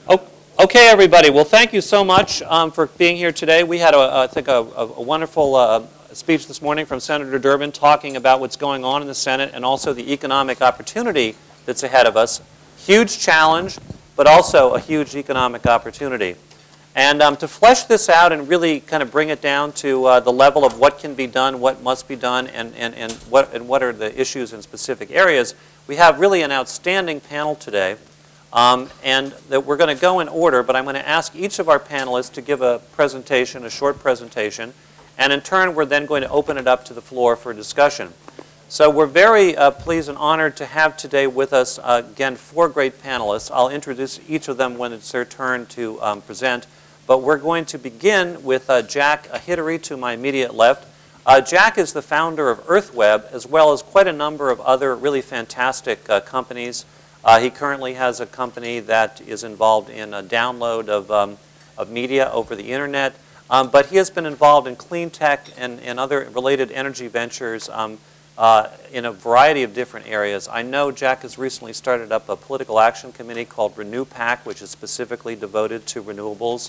Oh, okay, everybody. Well, thank you so much for being here today. We had, I think, a wonderful speech this morning from Senator Durbin talking about what's going on in the Senate and also the economic opportunity that's ahead of us. Huge challenge, but also a huge economic opportunity. And to flesh this out and really kind of bring it down to the level of what can be done, what must be done, and what are the issues in specific areas, we have really an outstanding panel today. And that we're going to go in order, but I'm going to ask each of our panelists to give a presentation, a short presentation, and in turn we're then going to open it up to the floor for discussion. So we're very pleased and honored to have today with us, again, 4 great panelists. I'll introduce each of them when it's their turn to present, but we're going to begin with Jack Hidary to my immediate left. Jack is the founder of EarthWeb, as well as quite a number of other really fantastic companies. He currently has a company that is involved in a download of media over the internet, but he has been involved in clean tech and other related energy ventures in a variety of different areas. I know Jack has recently started up a political action committee called RenewPAC, which is specifically devoted to renewables.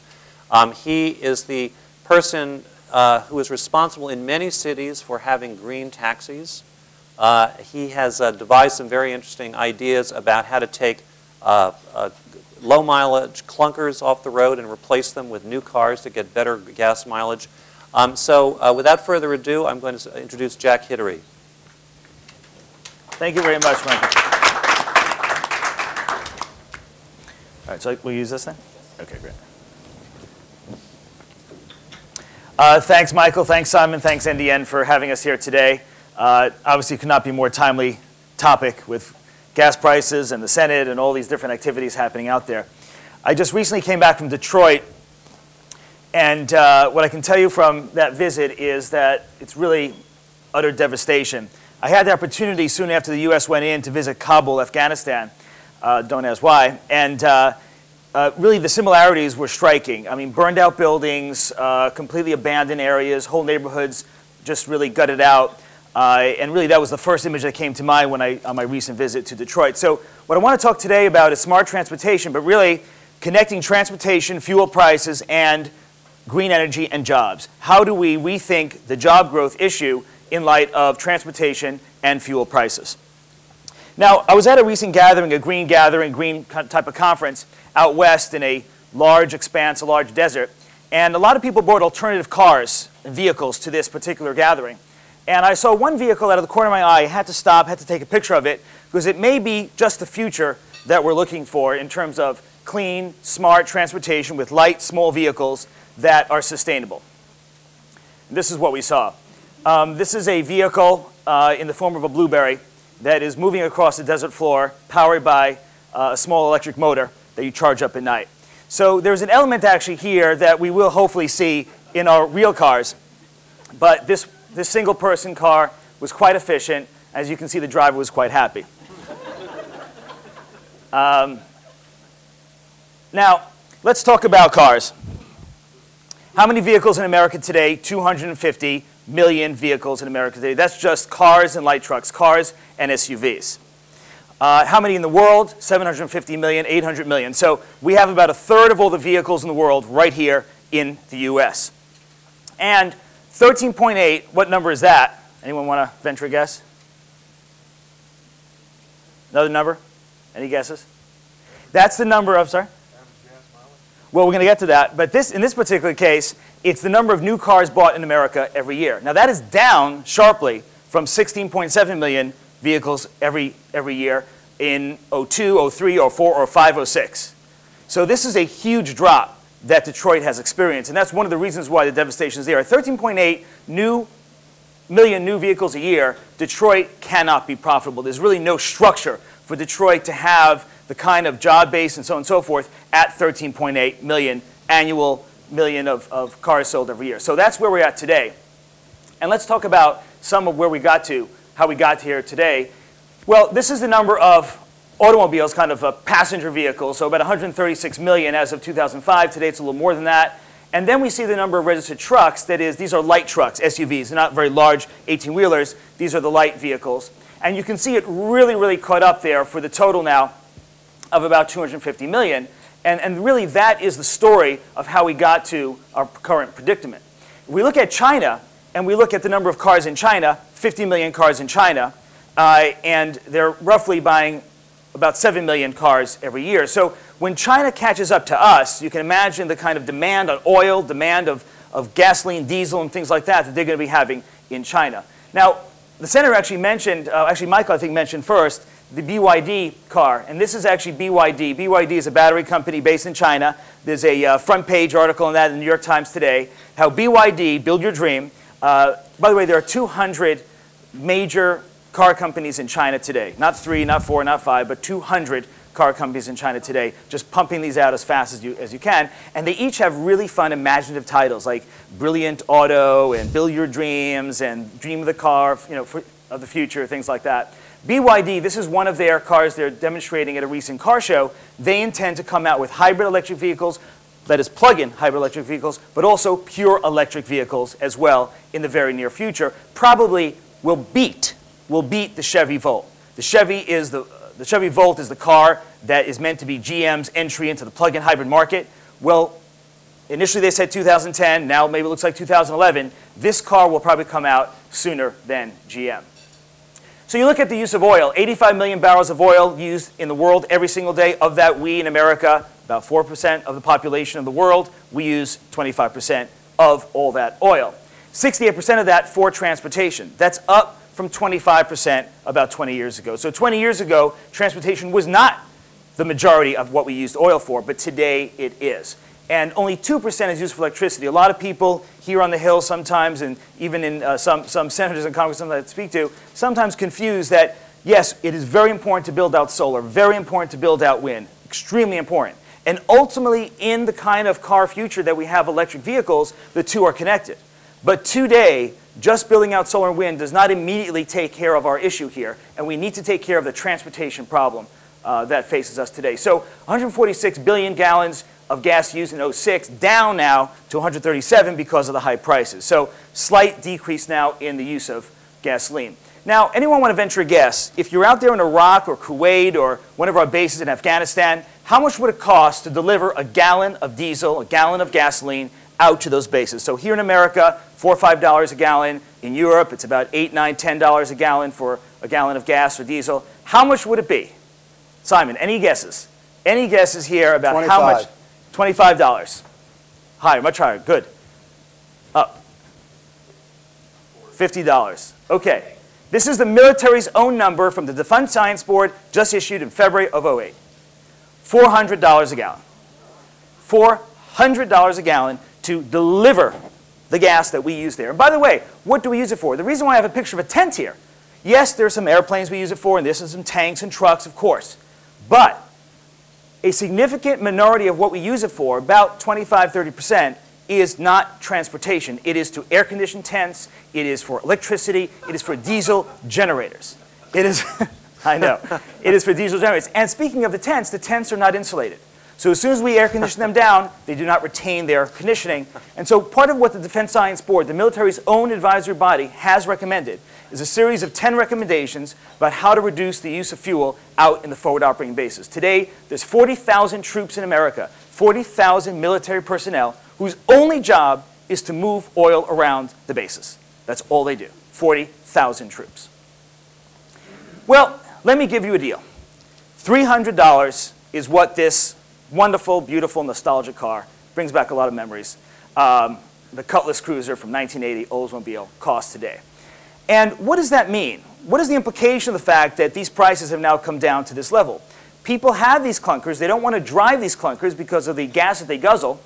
He is the person who is responsible in many cities for having green taxis. He has devised some very interesting ideas about how to take low mileage clunkers off the road and replace them with new cars to get better gas mileage. So without further ado, I'm going to introduce Jack Hidary. Thank you very much, Michael. All right, so we'll use this then? Okay, great. Thanks, Michael. Thanks, Simon. Thanks, NDN, for having us here today. Obviously, could not be a more timely topic with gas prices and the Senate and all these different activities happening out there. I just recently came back from Detroit, and what I can tell you from that visit is that it's really utter devastation. I had the opportunity soon after the U.S. went in to visit Kabul, Afghanistan. Don't ask why. And really the similarities were striking. I mean, burned out buildings, completely abandoned areas, whole neighborhoods just really gutted out. And really that was the first image that came to mind when on my recent visit to Detroit. So what I want to talk today about is smart transportation, but really connecting transportation, fuel prices, and green energy and jobs. How do we rethink the job growth issue in light of transportation and fuel prices? Now, I was at a recent gathering, a green type of conference out west in a large expanse, a large desert, and a lot of people brought alternative cars and vehicles to this particular gathering. And I saw one vehicle out of the corner of my eye. I had to stop, had to take a picture of it, because it may be just the future that we're looking for in terms of clean, smart transportation with light, small vehicles that are sustainable. This is what we saw. This is a vehicle in the form of a Blueberry that is moving across the desert floor, powered by a small electric motor that you charge up at night. So there's an element actually here that we will hopefully see in our real cars. But this single-person car was quite efficient. As you can see, the driver was quite happy. Now, let's talk about cars. How many vehicles in America today? 250 million vehicles in America today. That's just cars and light trucks, cars and SUVs. How many in the world? 750 million, 800 million. So we have about a third of all the vehicles in the world right here in the US. And 13.8, what number is that? Anyone want to venture a guess? Another number? Any guesses? That's the number of, sorry? Well, we're going to get to that. But in this particular case, it's the number of new cars bought in America every year. Now, that is down sharply from 16.7 million vehicles every year in 02, 03, 04, 05, 06. So this is a huge drop that Detroit has experienced. And that's one of the reasons why the devastation is there. At 13.8 million new vehicles a year, Detroit cannot be profitable. There's really no structure for Detroit to have the kind of job base and so on and so forth at 13.8 million of cars sold every year. So that's where we're at today. And let's talk about some of where we got to, how we got here today. Well, this is the number of automobiles, kind of passenger vehicles, so about 136 million as of 2005. Today it's a little more than that. And then we see the number of registered trucks. That is, these are light trucks, SUVs. They're not very large 18-wheelers. These are the light vehicles. And you can see it really, really caught up there for the total now of about 250 million. And really, that is the story of how we got to our current predicament. If we look at China, and we look at the number of cars in China, 50 million cars in China, and they're roughly buying about 7 million cars every year. So when China catches up to us, you can imagine the kind of demand on oil, demand of gasoline, diesel, and things like that they're going to be having in China. Now, the senator actually mentioned, actually Michael I think mentioned first, the BYD car. And this is actually BYD. BYD is a battery company based in China. There's a front page article on that in the New York Times today, how BYD, build your dream. By the way, there are 200 major car companies in China today. Not 3, not 4, not 5, but 200 car companies in China today, just pumping these out as fast as you can. And they each have really fun, imaginative titles like Brilliant Auto and Build Your Dreams and Dream of the Car, of the future, things like that. BYD, this is one of their cars they're demonstrating at a recent car show. They intend to come out with hybrid electric vehicles, that is plug-in hybrid electric vehicles, but also pure electric vehicles as well in the very near future. Probably will beat the Chevy Volt. The Chevy Volt is the car that is meant to be GM's entry into the plug-in hybrid market. Well, initially they said 2010, now maybe it looks like 2011. This car will probably come out sooner than GM. So you look at the use of oil, 85 million barrels of oil used in the world every single day. Of that, we in America, about 4% of the population of the world, we use 25% of all that oil. 68% of that for transportation. That's up from 25% about 20 years ago. So 20 years ago, transportation was not the majority of what we used oil for, but today it is. And only 2% is used for electricity. A lot of people here on the Hill sometimes, and even in some senators and congressmen that I speak to, sometimes confuse that, yes, it is very important to build out solar, very important to build out wind, extremely important. And ultimately, in the kind of car future that we have electric vehicles, the two are connected. But today, just building out solar and wind does not immediately take care of our issue here, and we need to take care of the transportation problem that faces us today. So 146 billion gallons of gas used in 2006, down now to 137 because of the high prices. So slight decrease now in the use of gasoline. Now, anyone want to venture a guess? If you're out there in Iraq or Kuwait or one of our bases in Afghanistan, how much would it cost to deliver a gallon of diesel, a gallon of gasoline out to those bases? So here in America, $4 or $5 a gallon. In Europe, it's about $8, $9, $10 a gallon for a gallon of gas or diesel. How much would it be? Simon, any guesses? Any guesses here about 25. How much? $25. Higher, much higher. Good. Up. $50. Okay. This is the military's own number from the Defense Science Board, just issued in February of 2008. $400 a gallon. $400 a gallon to deliver the gas that we use there. And by the way, what do we use it for? The reason why I have a picture of a tent here, yes, there are some airplanes we use it for, and there's some tanks and trucks, of course. But a significant minority of what we use it for, about 25, 30%, is not transportation. It is to air-conditioned tents. It is for electricity. It is for diesel generators. It is, I know, it is for diesel generators. And speaking of the tents are not insulated. So as soon as we air condition them down, they do not retain their conditioning. And so part of what the Defense Science Board, the military's own advisory body, has recommended is a series of 10 recommendations about how to reduce the use of fuel out in the forward operating bases. Today, there's 40,000 troops in America, 40,000 military personnel whose only job is to move oil around the bases. That's all they do, 40,000 troops. Well, let me give you a deal. $300 is what this wonderful, beautiful, nostalgic car, brings back a lot of memories, the Cutlass Cruiser from 1980 Oldsmobile costs today. And what does that mean? What is the implication of the fact that these prices have now come down to this level? People have these clunkers. They don't want to drive these clunkers because of the gas that they guzzle.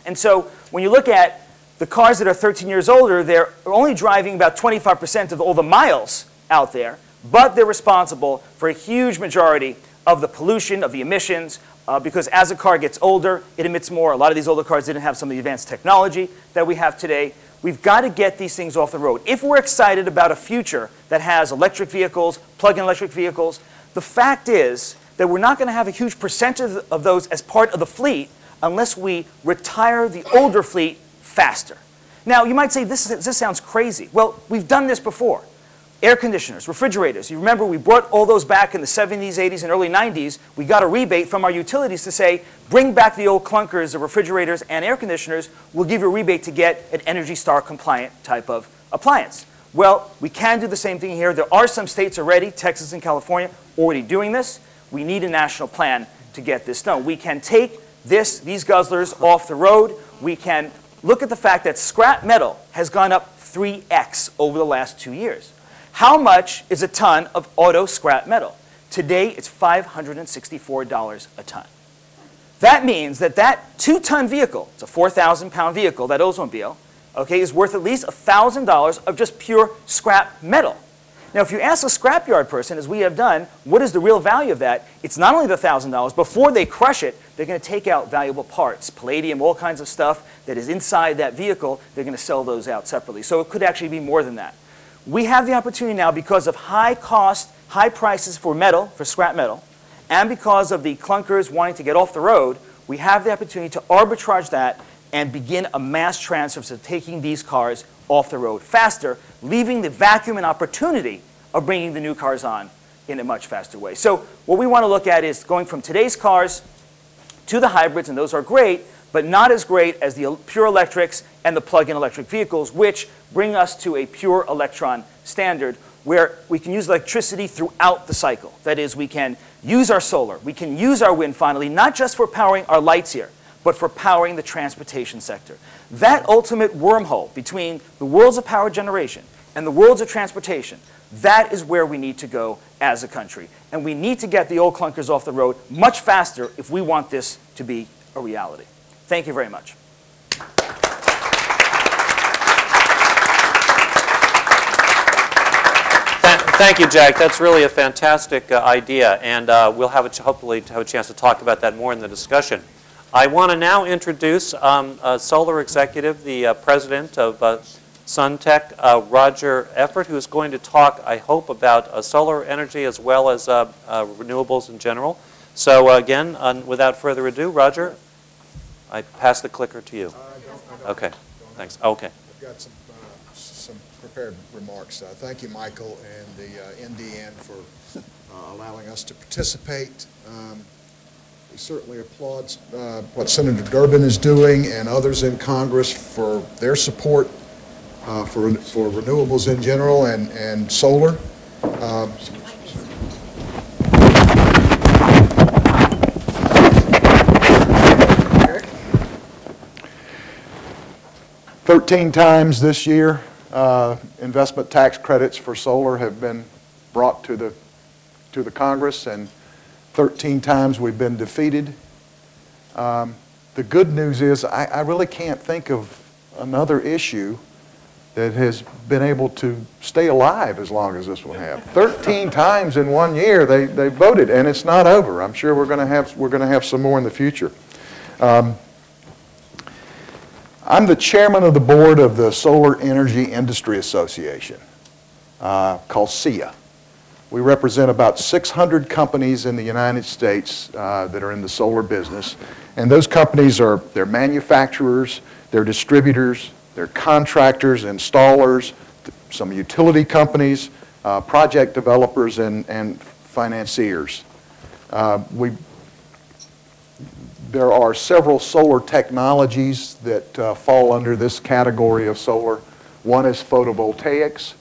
And so when you look at the cars that are 13 years older, they're only driving about 25% of all the miles out there, but they're responsible for a huge majority of the pollution, of the emissions, because as a car gets older, it emits more. A lot of these older cars didn't have some of the advanced technology that we have today. We've got to get these things off the road. If we're excited about a future that has electric vehicles, plug-in electric vehicles, the fact is that we're not going to have a huge percentage of those as part of the fleet unless we retire the older fleet faster. Now, you might say, this sounds crazy. Well, we've done this before. Air conditioners, refrigerators. You remember we brought all those back in the 70s, 80s, and early 90s. We got a rebate from our utilities to say, bring back the old clunkers of refrigerators and air conditioners. We'll give you a rebate to get an Energy Star compliant type of appliance. Well, we can do the same thing here. There are some states already, Texas and California, already doing this. We need a national plan to get this done. We can take these guzzlers off the road. We can look at the fact that scrap metal has gone up 3x over the last 2 years. How much is a ton of auto scrap metal? Today, it's $564 a ton. That means that that 2-ton vehicle, it's a 4,000-pound vehicle, that Oldsmobile, okay, is worth at least $1,000 of just pure scrap metal. Now, if you ask a scrapyard person, as we have done, what is the real value of that? It's not only the $1,000. Before they crush it, they're going to take out valuable parts, palladium, all kinds of stuff that is inside that vehicle. They're going to sell those out separately. So it could actually be more than that. We have the opportunity now, because of high cost, high prices for metal, for scrap metal, and because of the clunkers wanting to get off the road, we have the opportunity to arbitrage that and begin a mass transfer of taking these cars off the road faster, leaving the vacuum and opportunity of bringing the new cars on in a much faster way. So what we want to look at is going from today's cars to the hybrids, and those are great, but not as great as the pure electrics and the plug-in electric vehicles, which bring us to a pure electron standard where we can use electricity throughout the cycle. That is, we can use our solar, we can use our wind finally, not just for powering our lights here, but for powering the transportation sector. That ultimate wormhole between the worlds of power generation and the worlds of transportation, that is where we need to go as a country. And we need to get the old clunkers off the road much faster if we want this to be a reality. Thank you very much. Thank you, Jack. That's really a fantastic idea, and we'll hopefully have a chance to talk about that more in the discussion. I want to now introduce a solar executive, the president of Suntech, Roger Efird, who is going to talk, I hope, about solar energy as well as renewables in general. So again, without further ado, Roger, I pass the clicker to you. Okay, thanks. Okay. I've got some prepared remarks. Thank you, Michael, and the NDN for allowing us to participate. We certainly applaud what Senator Durbin is doing and others in Congress for their support for renewables in general and solar. 13 times this year, investment tax credits for solar have been brought to the Congress, and 13 times we've been defeated. The good news is I really can't think of another issue that has been able to stay alive as long as this one have. 13 times in 1 year they voted, and it's not over. I'm sure we're going to have some more in the future. I'm the chairman of the board of the Solar Energy Industry Association, called SEIA. We represent about 600 companies in the United States that are in the solar business, and those companies they're manufacturers, they're distributors, they're contractors, installers, some utility companies, project developers, and financiers. There are several solar technologies that fall under this category of solar. One is photovoltaics.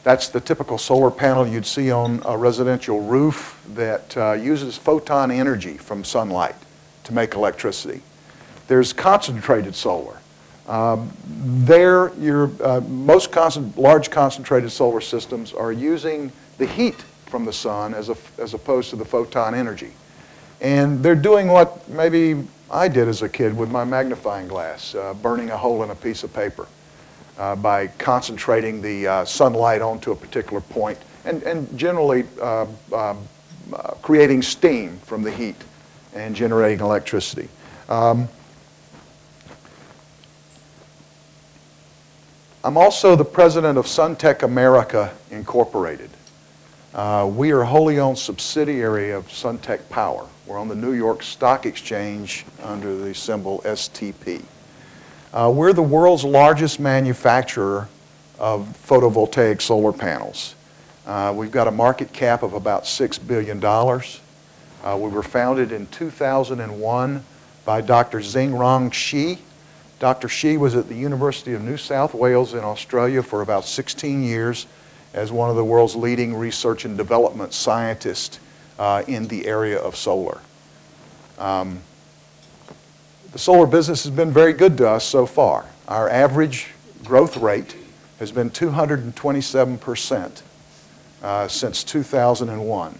That's the typical solar panel you'd see on a residential roof that uses photon energy from sunlight to make electricity. There's concentrated solar. Large concentrated solar systems are using the heat from the sun as opposed to the photon energy. And they're doing what maybe I did as a kid with my magnifying glass, burning a hole in a piece of paper by concentrating the sunlight onto a particular point and generally creating steam from the heat and generating electricity. I'm also the president of Suntech America Incorporated. We are a wholly owned subsidiary of Suntech Power. We're on the New York Stock Exchange under the symbol STP. We're the world's largest manufacturer of photovoltaic solar panels. We've got a market cap of about $6 billion. We were founded in 2001 by Dr. Zhengrong Shi. Dr. Shi was at the University of New South Wales in Australia for about 16 years as one of the world's leading research and development scientists in the area of solar. The solar business has been very good to us so far. Our average growth rate has been 227% since 2001.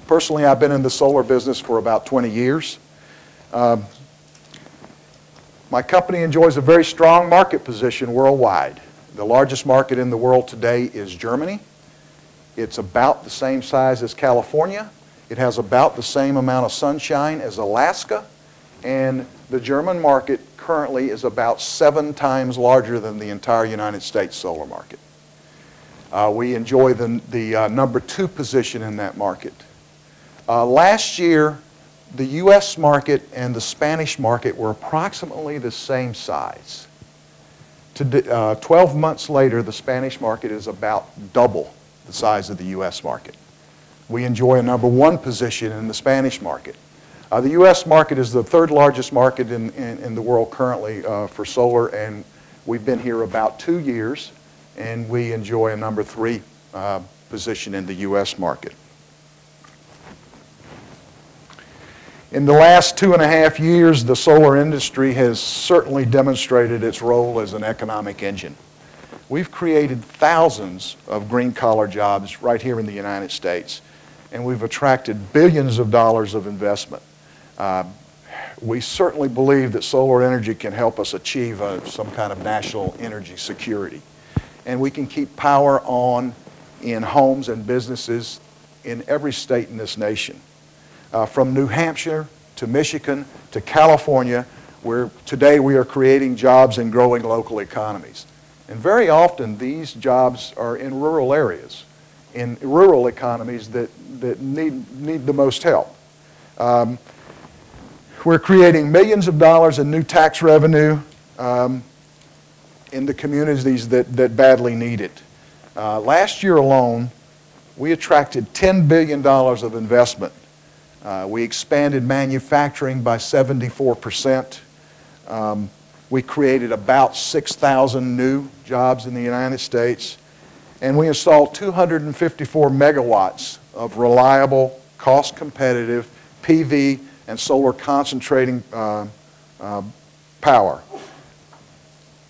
Personally, I've been in the solar business for about 20 years. My company enjoys a very strong market position worldwide. The largest market in the world today is Germany. It's about the same size as California. It has about the same amount of sunshine as Alaska. And the German market currently is about 7 times larger than the entire United States solar market. We enjoy the number 2 position in that market. Last year, the U.S. market and the Spanish market were approximately the same size. 12 months later, the Spanish market is about double the size of the U.S. market. We enjoy a number 1 position in the Spanish market. The U.S. market is the 3rd largest market in the world currently for solar, and we've been here about 2 years, and we enjoy a number 3 position in the U.S. market. In the last 2.5 years, the solar industry has certainly demonstrated its role as an economic engine. We've created thousands of green-collar jobs right here in the United States, and we've attracted billions of dollars of investment. We certainly believe that solar energy can help us achieve some kind of national energy security. And we can keep power on in homes and businesses in every state in this nation. From New Hampshire to Michigan to California, where today we are creating jobs and growing local economies. And very often these jobs are in rural areas, in rural economies that need the most help. We're creating millions of dollars in new tax revenue in the communities that badly need it. Last year alone, we attracted $10 billion of investment. We expanded manufacturing by 74%. We created about 6,000 new jobs in the United States. And we installed 254 megawatts of reliable, cost-competitive PV and solar concentrating power.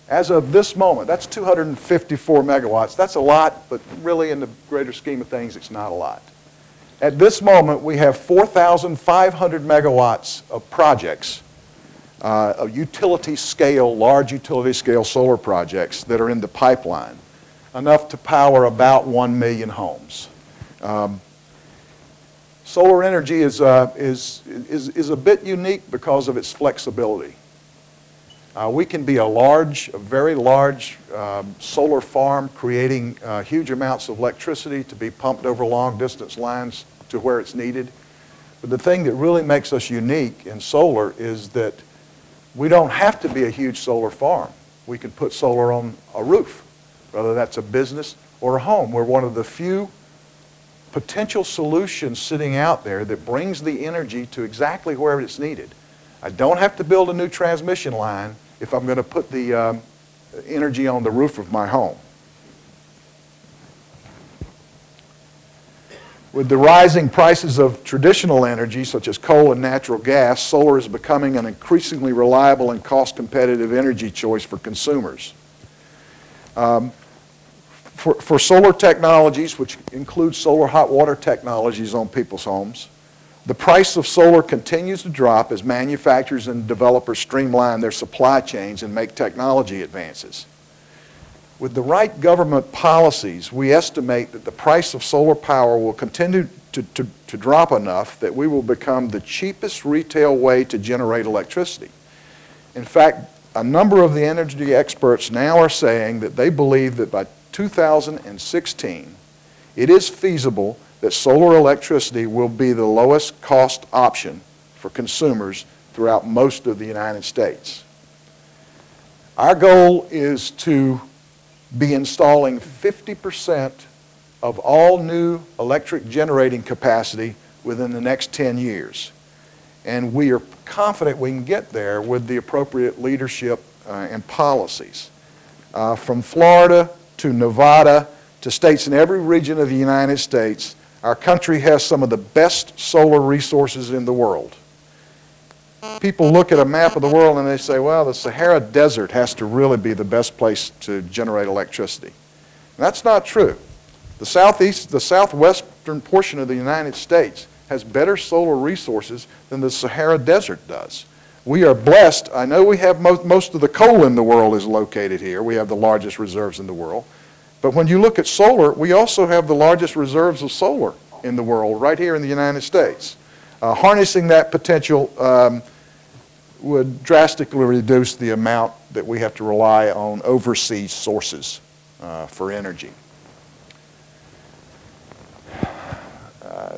As of this moment, that's 254 megawatts. That's a lot, but really in the greater scheme of things, it's not a lot. At this moment, we have 4,500 megawatts of projects, of utility scale, large utility scale solar projects that are in the pipeline, enough to power about 1 million homes. Solar energy is a bit unique because of its flexibility. We can be a very large solar farm creating huge amounts of electricity to be pumped over long distance lines to where it's needed. But the thing that really makes us unique in solar is that we don't have to be a huge solar farm. We can put solar on a roof, whether that's a business or a home. We're one of the few potential solutions sitting out there that brings the energy to exactly where it's needed. I don't have to build a new transmission line if I'm going to put the energy on the roof of my home. With the rising prices of traditional energy, such as coal and natural gas, solar is becoming an increasingly reliable and cost-competitive energy choice for consumers. For solar technologies, which include solar hot water technologies on people's homes, the price of solar continues to drop as manufacturers and developers streamline their supply chains and make technology advances. With the right government policies, we estimate that the price of solar power will continue to drop enough that we will become the cheapest retail way to generate electricity. In fact, a number of the energy experts now are saying that they believe that by 2016, it is feasible that solar electricity will be the lowest cost option for consumers throughout most of the United States. Our goal is to be installing 50% of all new electric generating capacity within the next 10 years. And we are confident we can get there with the appropriate leadership and policies. From Florida to Nevada to states in every region of the United States, our country has some of the best solar resources in the world. People look at a map of the world and they say, well, the Sahara Desert has to really be the best place to generate electricity. And that's not true. The southwestern portion of the United States has better solar resources than the Sahara Desert does. We are blessed. I know we have most of the coal in the world is located here. We have the largest reserves in the world. But when you look at solar, we also have the largest reserves of solar in the world right here in the United States. Harnessing that potential would drastically reduce the amount that we have to rely on overseas sources for energy.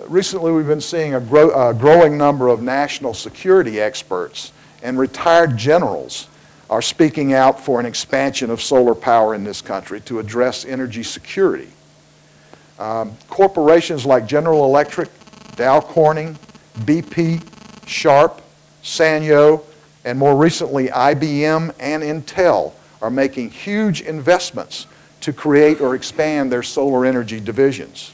Recently, we've been seeing a growing number of national security experts and retired generals are speaking out for an expansion of solar power in this country to address energy security. Corporations like General Electric, Dow Corning, BP, Sharp, Sanyo, and more recently IBM and Intel are making huge investments to create or expand their solar energy divisions.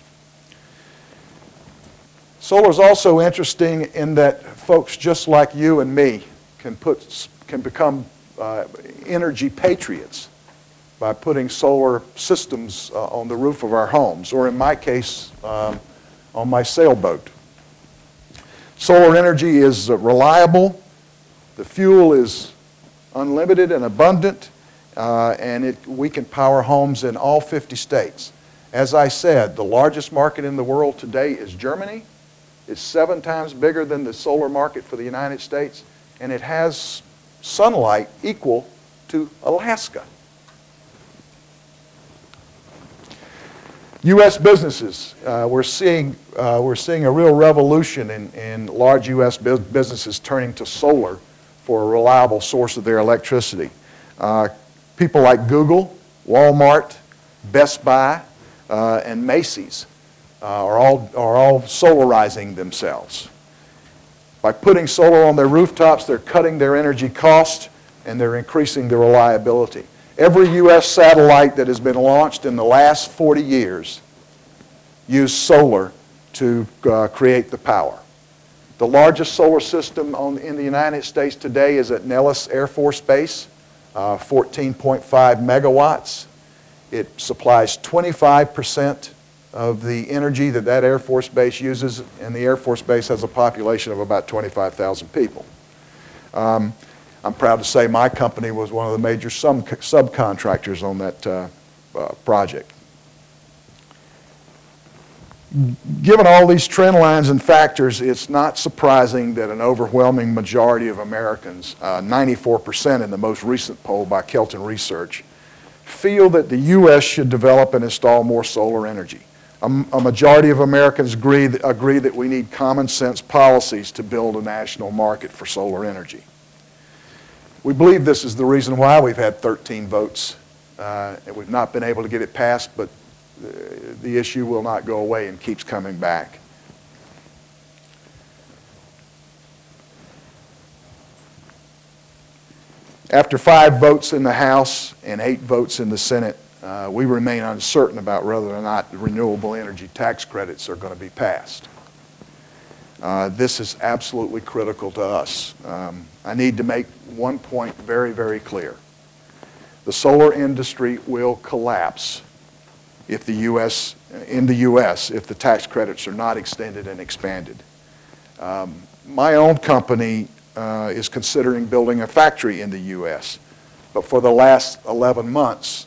Solar is also interesting in that folks just like you and me can become energy patriots by putting solar systems on the roof of our homes, or in my case, on my sailboat. Solar energy is reliable, the fuel is unlimited and abundant, and we can power homes in all 50 states. As I said, the largest market in the world today is Germany. It's 7 times bigger than the solar market for the United States, and it has sunlight equal to Alaska. U.S. businesses, we're seeing a real revolution in large U.S. businesses turning to solar for a reliable source of their electricity. People like Google, Walmart, Best Buy, and Macy's are all solarizing themselves. By putting solar on their rooftops, they're cutting their energy cost and they're increasing the reliability. Every U.S. satellite that has been launched in the last 40 years used solar to create the power. The largest solar system in the United States today is at Nellis Air Force Base, 14.5 megawatts. It supplies 25% of the energy that Air Force Base uses, and the Air Force Base has a population of about 25,000 people. I'm proud to say my company was one of the major subcontractors on that project. Given all these trend lines and factors, it's not surprising that an overwhelming majority of Americans, 94% in the most recent poll by Kelton Research, feel that the U.S. should develop and install more solar energy. A majority of Americans agree that we need common sense policies to build a national market for solar energy. We believe this is the reason why we've had 13 votes. And we've not been able to get it passed, but the issue will not go away and keeps coming back. After 5 votes in the House and 8 votes in the Senate, we remain uncertain about whether or not the renewable energy tax credits are going to be passed. This is absolutely critical to us. I need to make one point very, very clear. The solar industry will collapse if in the U.S., if the tax credits are not extended and expanded. My own company is considering building a factory in the U.S., but for the last 11 months,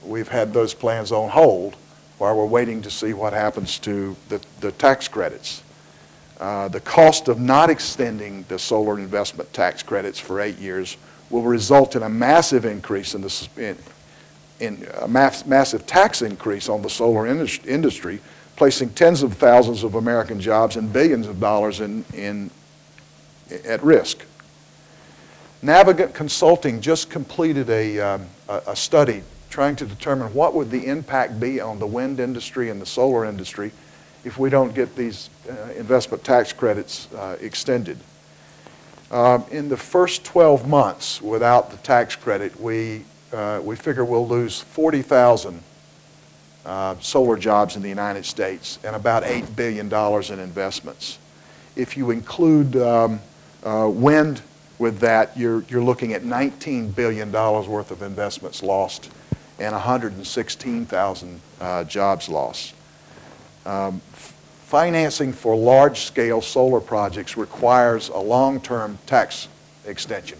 we've had those plans on hold while we're waiting to see what happens to the tax credits. The cost of not extending the solar investment tax credits for 8 years will result in a massive increase in a massive tax increase on the solar industry, placing tens of thousands of American jobs and billions of dollars at risk. Navigant Consulting just completed a study trying to determine what would the impact be on the wind industry and the solar industry if we don't get these investment tax credits extended. In the first 12 months without the tax credit, we figure we'll lose 40,000 solar jobs in the United States and about $8 billion in investments. If you include wind with that, you're looking at $19 billion worth of investments lost and 116,000 jobs lost. Financing for large-scale solar projects requires a long-term tax extension.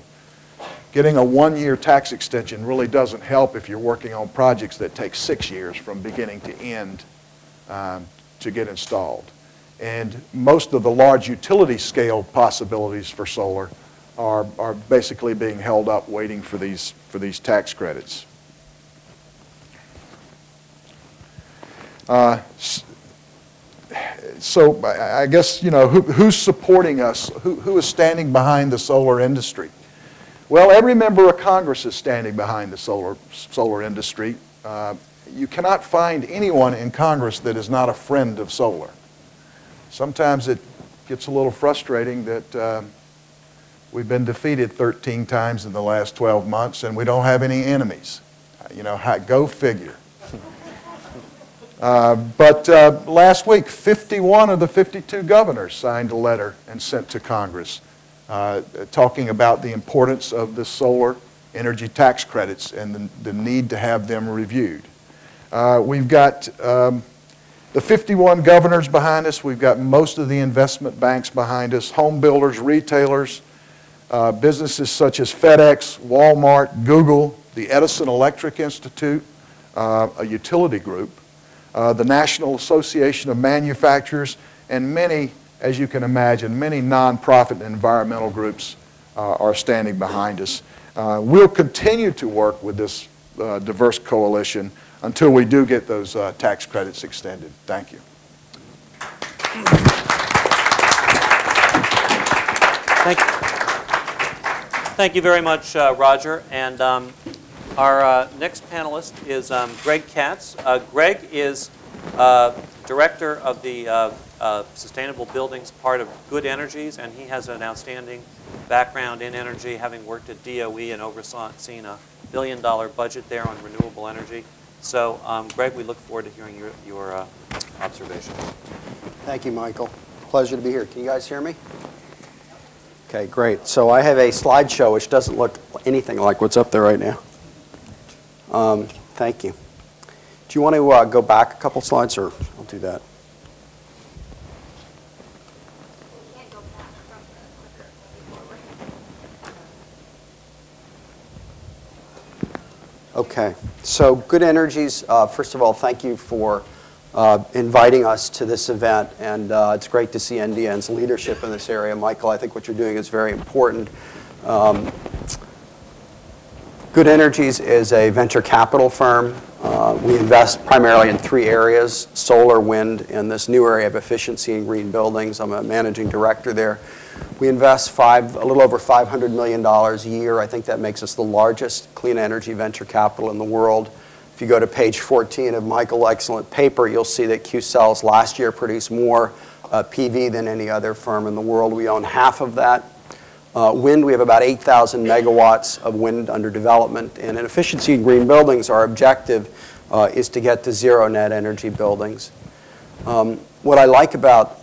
Getting a one-year tax extension really doesn't help if you're working on projects that take 6 years from beginning to end to get installed. And most of the large utility scale possibilities for solar are basically being held up waiting for these tax credits. So I guess, you know, who's supporting us? Who is standing behind the solar industry? Well, every member of Congress is standing behind the solar industry. You cannot find anyone in Congress that is not a friend of solar. Sometimes it gets a little frustrating that we've been defeated 13 times in the last 12 months and we don't have any enemies. You know, go figure. But last week, 51 of the 52 governors signed a letter and sent to Congress talking about the importance of the solar energy tax credits and the need to have them reviewed. We've got the 51 governors behind us. We've got most of the investment banks behind us, home builders, retailers, businesses such as FedEx, Walmart, Google, the Edison Electric Institute, a utility group, the National Association of Manufacturers, and many, as you can imagine, many nonprofit and environmental groups are standing behind us. We'll continue to work with this diverse coalition until we do get those tax credits extended. Thank you. Thank you very much, Roger. And our next panelist is Greg Katz. Greg is director of the Sustainable Buildings part of Good Energies, and he has an outstanding background in energy, having worked at DOE and overseen a $1 billion budget there on renewable energy. So, Greg, we look forward to hearing your observations. Thank you, Michael. Pleasure to be here. Can you guys hear me? Okay, great. So I have a slideshow which doesn't look anything like what's up there right now. Thank you. Do you want to go back a couple slides, or I'll do that? Okay. So Good Energies, first of all, thank you for inviting us to this event, and it's great to see NDN's leadership in this area. Michael, I think what you're doing is very important. Good Energies is a venture capital firm. We invest primarily in 3 areas: solar, wind, and this new area of efficiency in green buildings. I'm a managing director there. We invest a little over $500 million a year. I think that makes us the largest clean energy venture capital in the world. If you go to page 14 of Michael's excellent paper, you'll see that Qcells last year produced more PV than any other firm in the world. We own half of that. Wind, we have about 8,000 megawatts of wind under development. And in efficiency in green buildings, our objective is to get to zero net energy buildings. What I like about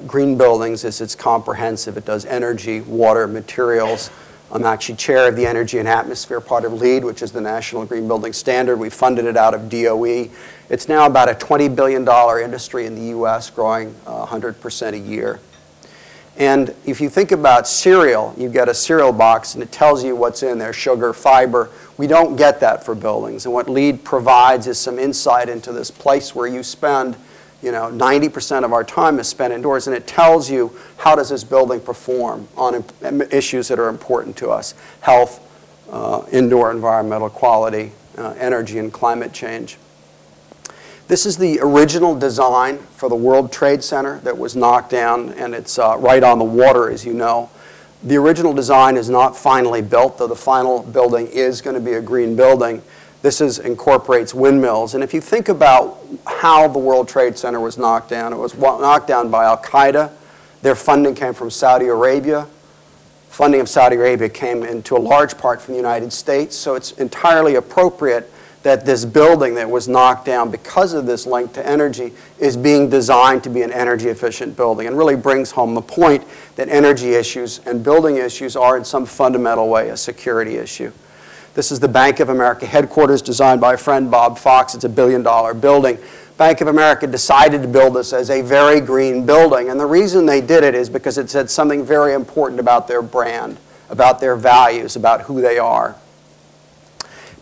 green buildings is it's comprehensive. It does energy, water, materials. I'm actually chair of the Energy and Atmosphere part of LEED, which is the National Green Building Standard. We funded it out of DOE. It's now about a $20 billion industry in the U.S., growing 100% a year. And if you think about cereal, you get a cereal box and it tells you what's in there: sugar, fiber. We don't get that for buildings. And what LEED provides is some insight into this place where you spend, 90% of our time is spent indoors, and it tells you how does this building perform on issues that are important to us: health, indoor environmental quality, energy, and climate change. This is the original design for the World Trade Center that was knocked down, and it's right on the water, as you know. The original design is not finally built, though the final building is going to be a green building. incorporates windmills. And if you think about how the World Trade Center was knocked down, it was knocked down by Al-Qaeda. Their funding came from Saudi Arabia. Funding of Saudi Arabia came into a large part from the United States. So it's entirely appropriate that this building that was knocked down because of this link to energy is being designed to be an energy efficient building, and really brings home the point that energy issues and building issues are in some fundamental way a security issue. This is the Bank of America headquarters, designed by a friend, Bob Fox. It's a $1 billion building. Bank of America decided to build this as a very green building, and the reason they did it is because it said something very important about their brand, about their values, about who they are.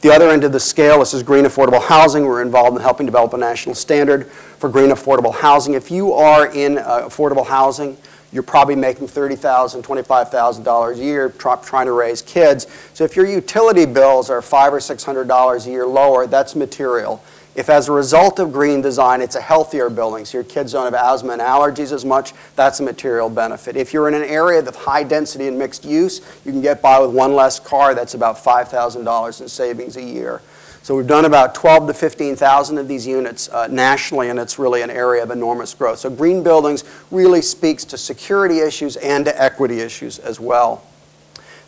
The other end of the scale, this is green affordable housing. We're involved in helping develop a national standard for green affordable housing. If you are in affordable housing, you're probably making $30,000, $25,000 a year trying to raise kids. So if your utility bills are $500 or $600 a year lower, that's material. If as a result of green design, it's a healthier building, so your kids don't have asthma and allergies as much, that's a material benefit. If you're in an area with high density and mixed use, you can get by with one less car, that's about $5,000 in savings a year. So we've done about 12 to 15,000 of these units nationally, and it's really an area of enormous growth. So green buildings really speaks to security issues and to equity issues as well.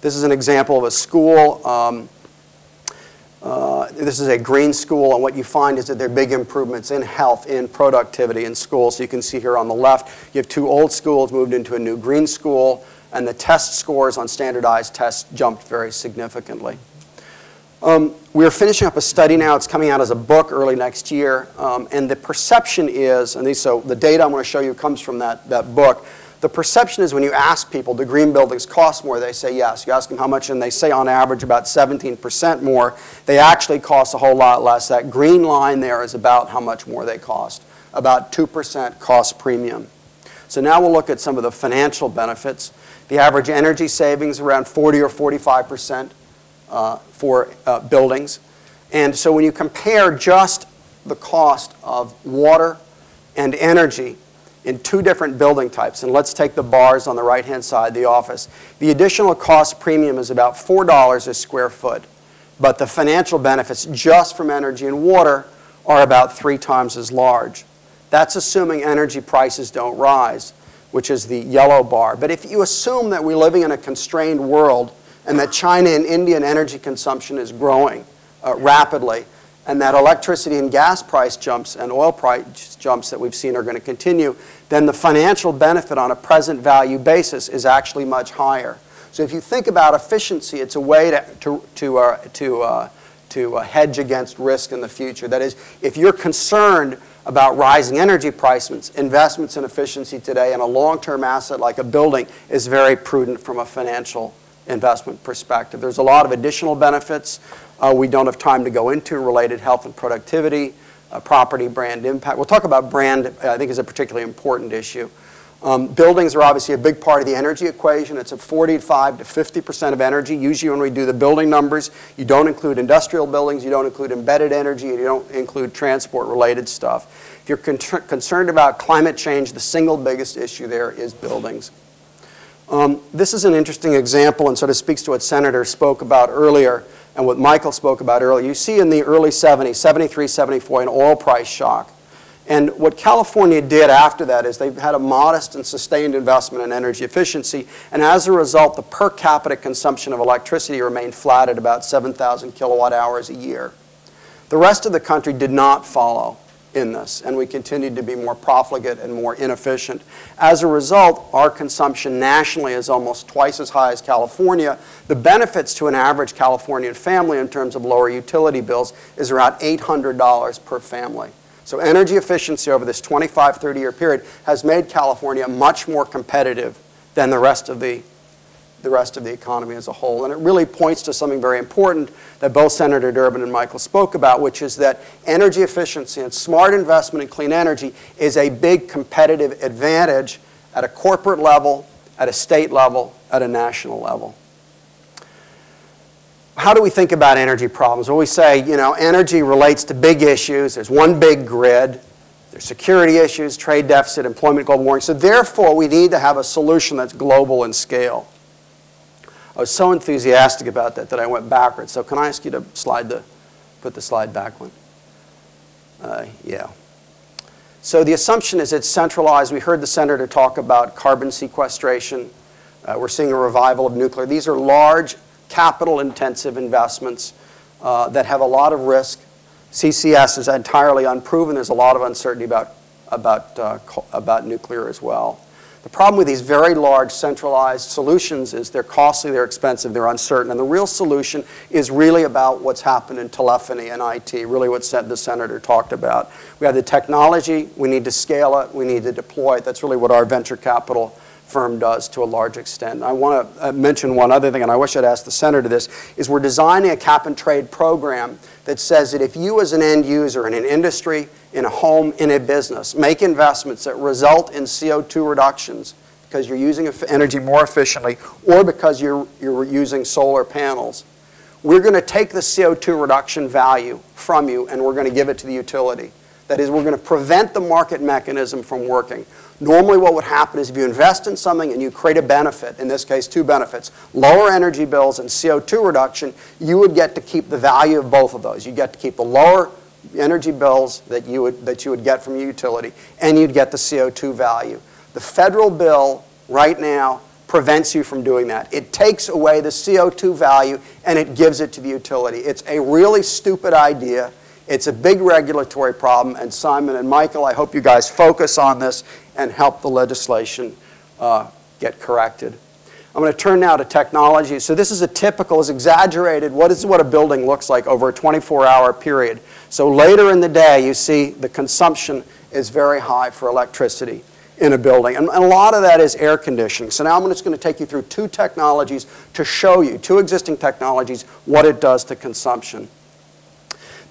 This is an example of a school. This is a green school, and what you find is that there are big improvements in health, in productivity in schools. So you can see here on the left, you have two old schools moved into a new green school, and the test scores on standardized tests jumped very significantly. We're finishing up a study now. It's coming out as a book early next year, and the perception is, so the data I'm going to show you comes from that book. The perception is when you ask people, do green buildings cost more? They say yes. You ask them how much, and they say on average about 17% more. They actually cost a whole lot less. That green line there is about how much more they cost, about 2% cost premium. So now we'll look at some of the financial benefits. The average energy savings around 40 or 45% for buildings. And so when you compare just the cost of water and energy in two different building types, and let's take the bars on the right-hand side, the office. The additional cost premium is about $4 a square foot, but the financial benefits just from energy and water are about 3 times as large. That's assuming energy prices don't rise, which is the yellow bar. But if you assume that we're living in a constrained world and that China and Indian energy consumption is growing rapidly, and that electricity and gas price jumps and oil price jumps that we've seen are going to continue, then the financial benefit on a present value basis is actually much higher. So if you think about efficiency, it's a way to hedge against risk in the future. That is, if you're concerned about rising energy prices, investments in efficiency today in a long-term asset like a building is very prudent from a financial investment perspective. There's a lot of additional benefits we don't have time to go into, related health and productivity, property brand impact. We'll talk about brand, I think, is a particularly important issue. Buildings are obviously a big part of the energy equation. It's a 45 to 50% of energy. Usually when we do the building numbers, you don't include industrial buildings, you don't include embedded energy, and you don't include transport-related stuff. If you're concerned about climate change, the single biggest issue there is buildings. This is an interesting example and sort of speaks to what Senator spoke about earlier and what Michael spoke about earlier. You see in the early 70s, 73, 74, an oil price shock. And what California did after that is they had a modest and sustained investment in energy efficiency, and as a result, the per capita consumption of electricity remained flat at about 7,000 kilowatt hours a year. The rest of the country did not follow in this, and we continued to be more profligate and more inefficient. As a result, our consumption nationally is almost twice as high as California. The benefits to an average Californian family in terms of lower utility bills is around $800 per family. So energy efficiency over this 25, 30-year period has made California much more competitive than the rest of the economy as a whole. And it really points to something very important that both Senator Durbin and Michael spoke about, which is that energy efficiency and smart investment in clean energy is a big competitive advantage at a corporate level, at a state level, at a national level. How do we think about energy problems? Well, we say, energy relates to big issues. There's one big grid. There's security issues, trade deficit, employment, global warming. So therefore, we need to have a solution that's global in scale. I was so enthusiastic about that I went backwards. So can I ask you to slide the Put the slide back one. Yeah. So the assumption is it's centralized. We heard the senator talk about carbon sequestration. We're seeing a revival of nuclear. These are large, capital-intensive investments that have a lot of risk. CCS is entirely unproven. There's a lot of uncertainty about nuclear as well. The problem with these very large centralized solutions is they're costly, they're expensive, they're uncertain. And the real solution is really about what's happened in telephony and IT, really what the senator talked about. We have the technology, we need to scale it, we need to deploy it. That's really what our venture capital firm does to a large extent. I want to mention one other thing, and I wish I'd asked the senator this, is we're designing a cap-and-trade program that says that if you as an end user in an industry, in a home, in a business, make investments that result in CO2 reductions because you're using energy more efficiently or because you're using solar panels, we're going to take the CO2 reduction value from you and we're going to give it to the utility. That is, we're going to prevent the market mechanism from working. Normally what would happen is if you invest in something and you create a benefit, in this case 2 benefits, lower energy bills and CO2 reduction, you would get to keep the value of both of those. You get to keep the lower energy bills that you would get from your utility, and you'd get the CO2 value. The federal bill right now prevents you from doing that. It takes away the CO2 value and it gives it to the utility. It's a really stupid idea. It's a big regulatory problem, and Simon and Michael, I hope you guys focus on this and help the legislation get corrected. I'm going to turn now to technology. So this is a typical, is exaggerated, what a building looks like over a 24-hour period. So later in the day, you see the consumption is very high for electricity in a building. And a lot of that is air conditioning. So now I'm just going to take you through 2 technologies to show you, 2 existing technologies, what it does to consumption.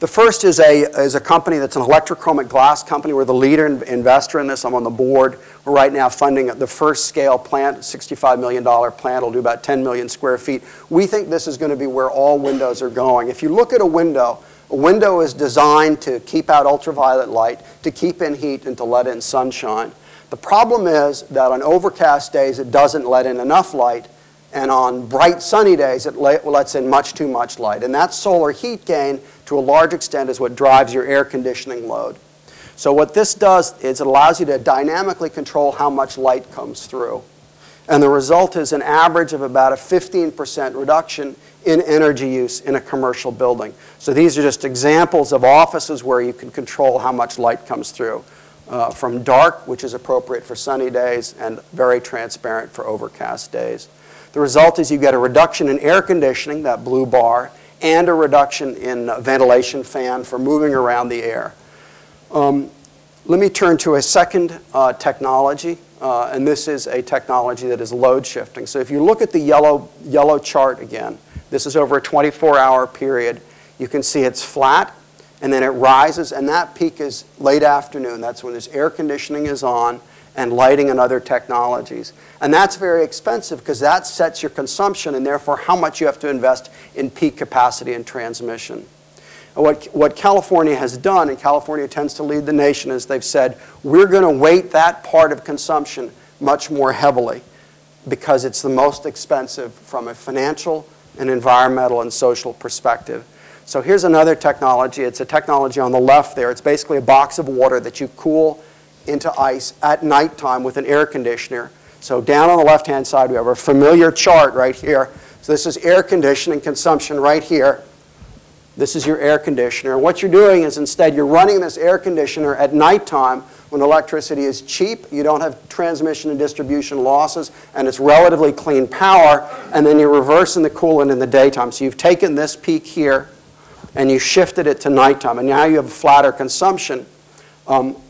The first is a company that's an electrochromic glass company. We're the leader investor in this. I'm on the board. We're right now funding the first scale plant, $65 million plant. It'll do about 10 million square feet. We think this is going to be where all windows are going. If you look at a window is designed to keep out ultraviolet light, to keep in heat, and to let in sunshine. The problem is that on overcast days, it doesn't let in enough light. And on bright sunny days, it lets in much too much light. And that solar heat gain, to a large extent, is what drives your air conditioning load. So what this does is it allows you to dynamically control how much light comes through. And the result is an average of about a 15% reduction in energy use in a commercial building. So these are just examples of offices where you can control how much light comes through. From dark, which is appropriate for sunny days, and very transparent for overcast days. The result is you get a reduction in air conditioning, that blue bar, and a reduction in ventilation fan for moving around the air. Let me turn to a second technology, and this is a technology that is load shifting. So if you look at the yellow chart again, this is over a 24-hour period. You can see it's flat, and then it rises, and that peak is late afternoon. That's when this air conditioning is on, and lighting and other technologies. And that's very expensive because that sets your consumption and therefore how much you have to invest in peak capacity and transmission. And what California has done, and California tends to lead the nation, is they've said, we're going to weight that part of consumption much more heavily because it's the most expensive from a financial and environmental and social perspective. So here's another technology. It's a technology on the left there. It's basically a box of water that you cool into ice at nighttime with an air conditioner. So down on the left-hand side, we have a familiar chart right here. So this is air conditioning consumption right here. This is your air conditioner. And what you're doing is instead you're running this air conditioner at nighttime when electricity is cheap, you don't have transmission and distribution losses, and it's relatively clean power, and then you're reversing the coolant in the daytime. So you've taken this peak here and you shifted it to nighttime, and now you have a flatter consumption.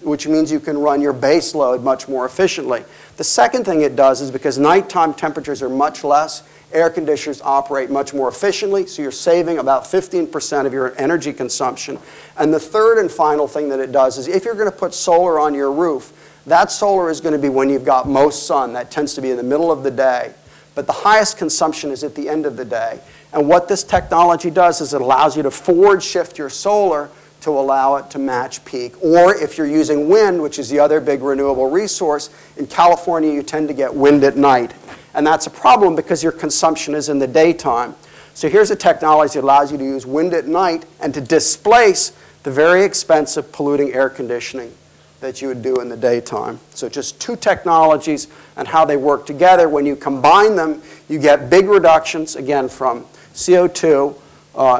Which means you can run your base load much more efficiently. The second thing it does is because nighttime temperatures are much less, air conditioners operate much more efficiently, so you're saving about 15% of your energy consumption. And the third and final thing that it does is if you're going to put solar on your roof, that solar is going to be when you've got most sun. That tends to be in the middle of the day. But the highest consumption is at the end of the day. And what this technology does is it allows you to forward shift your solar to allow it to match peak. Or if you're using wind, which is the other big renewable resource, in California you tend to get wind at night. And that's a problem because your consumption is in the daytime. So here's a technology that allows you to use wind at night and to displace the very expensive polluting air conditioning that you would do in the daytime. So just two technologies and how they work together. When you combine them, you get big reductions, again, from CO2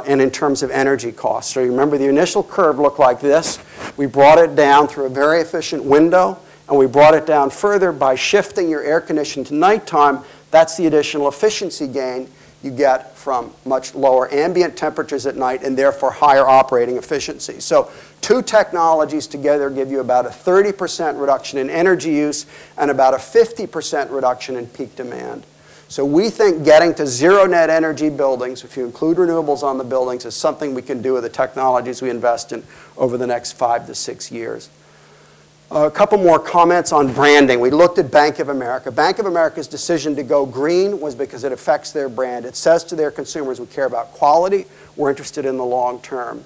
and in terms of energy costs. So you remember the initial curve looked like this. We brought it down through a very efficient window, and we brought it down further by shifting your air conditioning to nighttime. That's the additional efficiency gain you get from much lower ambient temperatures at night and therefore higher operating efficiency. So two technologies together give you about a 30% reduction in energy use and about a 50% reduction in peak demand. So we think getting to zero net energy buildings, if you include renewables on the buildings, is something we can do with the technologies we invest in over the next 5 to 6 years. A couple more comments on branding. We looked at Bank of America. Bank of America's decision to go green was because it affects their brand. It says to their consumers, we care about quality, we're interested in the long term.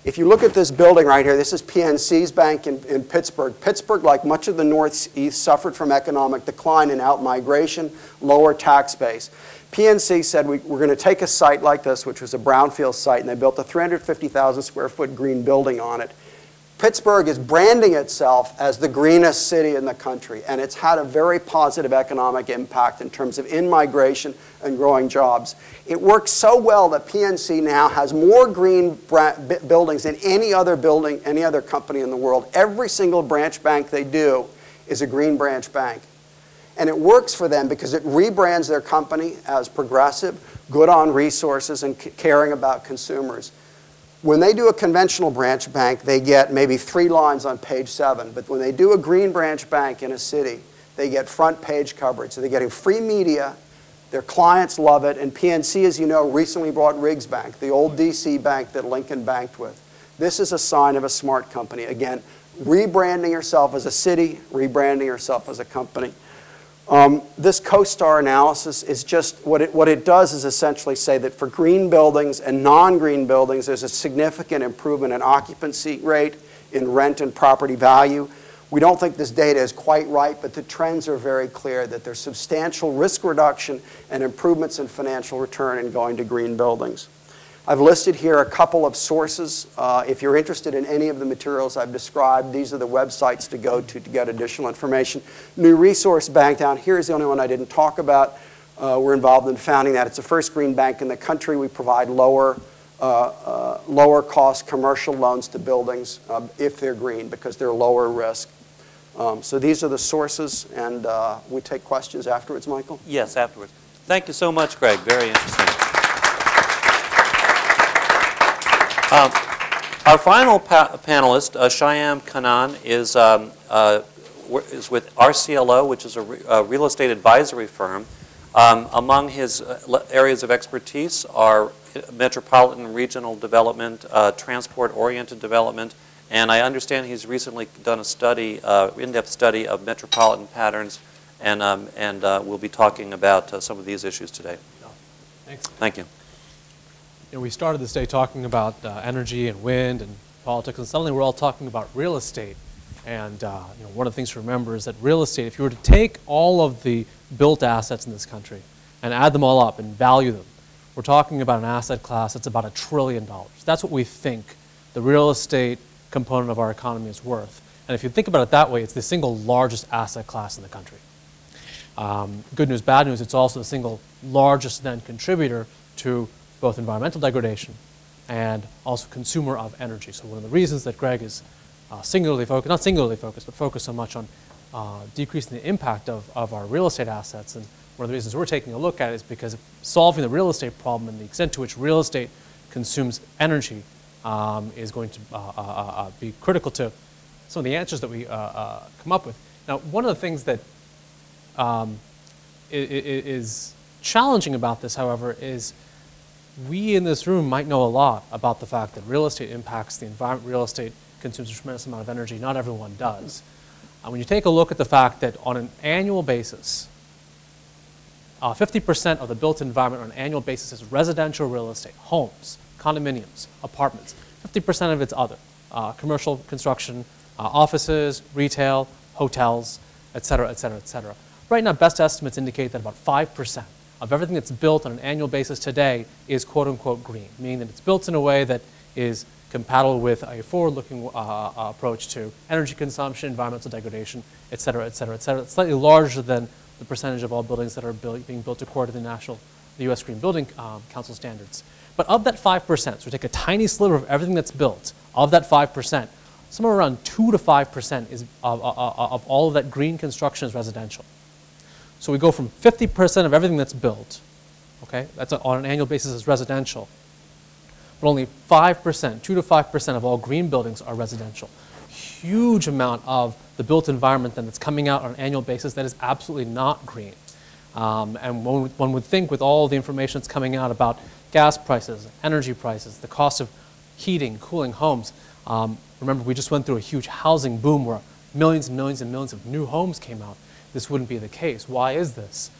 If you look at this building right here, this is PNC's bank in Pittsburgh. Pittsburgh, like much of the Northeast, suffered from economic decline and out-migration, lower tax base. PNC said we're going to take a site like this, which was a brownfield site, and they built a 350,000 square foot green building on it. Pittsburgh is branding itself as the greenest city in the country, and it's had a very positive economic impact in terms of in-migration and growing jobs. It works so well that PNC now has more green buildings than any other building, any other company in the world. Every single branch bank they do is a green branch bank. And it works for them because it rebrands their company as progressive, good on resources, and caring about consumers. When they do a conventional branch bank, they get maybe 3 lines on page 7. But when they do a green branch bank in a city, they get front page coverage. So they're getting free media. Their clients love it. And PNC, as you know, recently bought Riggs Bank, the old DC bank that Lincoln banked with. This is a sign of a smart company. Again, rebranding yourself as a city, rebranding yourself as a company. This CoStar analysis is just, what it does is essentially say that for green buildings and non-green buildings, there's a significant improvement in occupancy rate, in rent and property value. We don't think this data is quite right, but the trends are very clear that there's substantial risk reduction and improvements in financial return in going to green buildings. I've listed here a couple of sources. If you're interested in any of the materials I've described, these are the websites to go to get additional information. New Resource Bank down here is the only one I didn't talk about. We're involved in founding that. It's the first green bank in the country. We provide lower cost commercial loans to buildings if they're green because they're lower risk. So these are the sources, and we take questions afterwards, Michael? Yes, afterwards. Thank you so much, Greg. Very interesting. Our final panelist, Shyam Kannan, is with RCLO, which is a real estate advisory firm. Among his areas of expertise are metropolitan regional development, transport-oriented development, and I understand he's recently done a study, in-depth study of metropolitan patterns, and we'll be talking about some of these issues today. Thanks. Thank you. You know, we started this day talking about energy and wind and politics, and suddenly we're all talking about real estate. And you know, one of the things to remember is that real estate, if you were to take all of the built assets in this country and add them all up and value them, we're talking about an asset class that's about $1 trillion. That's what we think the real estate component of our economy is worth. And if you think about it that way, it's the single largest asset class in the country. Good news, bad news, it's also the single largest then contributor to both environmental degradation and also consumer of energy. So one of the reasons that Greg is singularly focused, not singularly focused, but focused so much on decreasing the impact of our real estate assets, and one of the reasons we're taking a look at it is because solving the real estate problem and the extent to which real estate consumes energy is going to be critical to some of the answers that we come up with. Now, one of the things that is challenging about this, however, is we in this room might know a lot about the fact that real estate impacts the environment. Real estate consumes a tremendous amount of energy. Not everyone does. When you take a look at the fact that on an annual basis, 50% of the built environment on an annual basis is residential real estate, homes, condominiums, apartments. 50% of it's other, commercial construction, offices, retail, hotels, et cetera, et cetera, et cetera. Right now, best estimates indicate that about 5% of everything that's built on an annual basis today is quote-unquote green, meaning that it's built in a way that is compatible with a forward-looking approach to energy consumption, environmental degradation, et cetera, et cetera, et cetera. It's slightly larger than the percentage of all buildings that are being built according to the U.S. Green Building Council standards. But of that 5%, so we take a tiny sliver of everything that's built, of that 5%, somewhere around 2 to 5% is of all of that green construction is residential. So we go from 50% of everything that's built, okay, that's on an annual basis is residential, but only 5%, 2 to 5% of all green buildings are residential. Huge amount of the built environment then that's coming out on an annual basis that is absolutely not green. And one would think with all the information that's coming out about gas prices, energy prices, the cost of heating, cooling homes. Remember, we just went through a huge housing boom where millions and millions and millions of new homes came out. This wouldn't be the case. Why is this?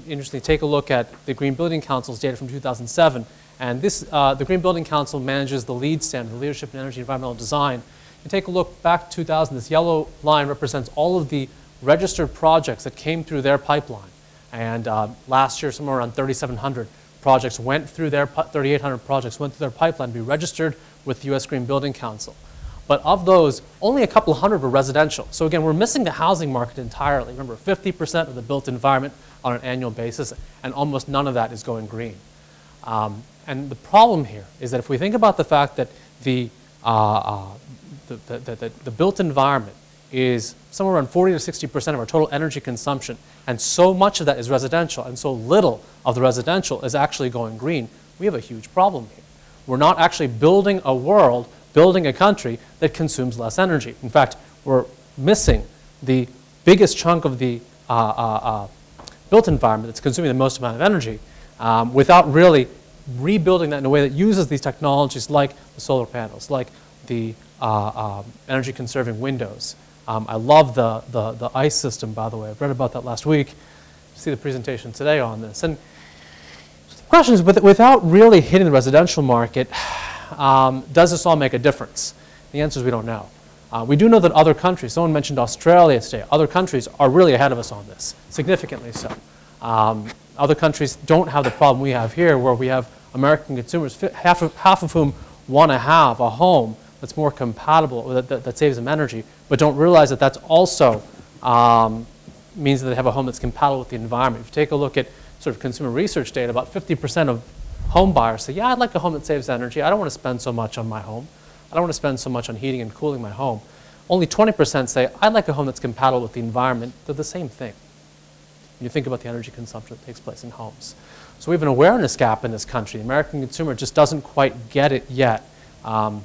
Interestingly, take a look at the Green Building Council's data from 2007. And this, the Green Building Council manages the LEED standard, the Leadership in Energy and Environmental Design. And take a look back to 2000. This yellow line represents all of the registered projects that came through their pipeline. And last year, somewhere around 3,700 projects went through their, 3,800 projects went through their pipeline to be registered with the U.S. Green Building Council. But of those, only a couple hundred were residential. So again, we're missing the housing market entirely. Remember, 50% of the built environment on an annual basis, and almost none of that is going green. And the problem here is that if we think about the fact that the built environment is somewhere around 40 to 60% of our total energy consumption, and so much of that is residential, and so little of the residential is actually going green, we have a huge problem here. We're not actually building a world, building a country that consumes less energy. In fact, we're missing the biggest chunk of the built environment that's consuming the most amount of energy without really rebuilding that in a way that uses these technologies like the solar panels, like the energy conserving windows. I love the ICE system, by the way. I've read about that last week. See the presentation today on this. And the question is, without really hitting the residential market, does this all make a difference? The answer is we don't know. We do know that other countries, someone mentioned Australia today, other countries are really ahead of us on this, significantly so. Other countries don't have the problem we have here, where we have American consumers, half of whom want to have a home that's more compatible, that saves them energy, but don't realize that that's also means that they have a home that's compatible with the environment. If you take a look at sort of consumer research data, about 50% of home buyers say, yeah, I'd like a home that saves energy. I don't want to spend so much on my home. I don't want to spend so much on heating and cooling my home. Only 20% say, I'd like a home that's compatible with the environment. They're the same thing when you think about the energy consumption that takes place in homes. So we have an awareness gap in this country. The American consumer just doesn't quite get it yet. And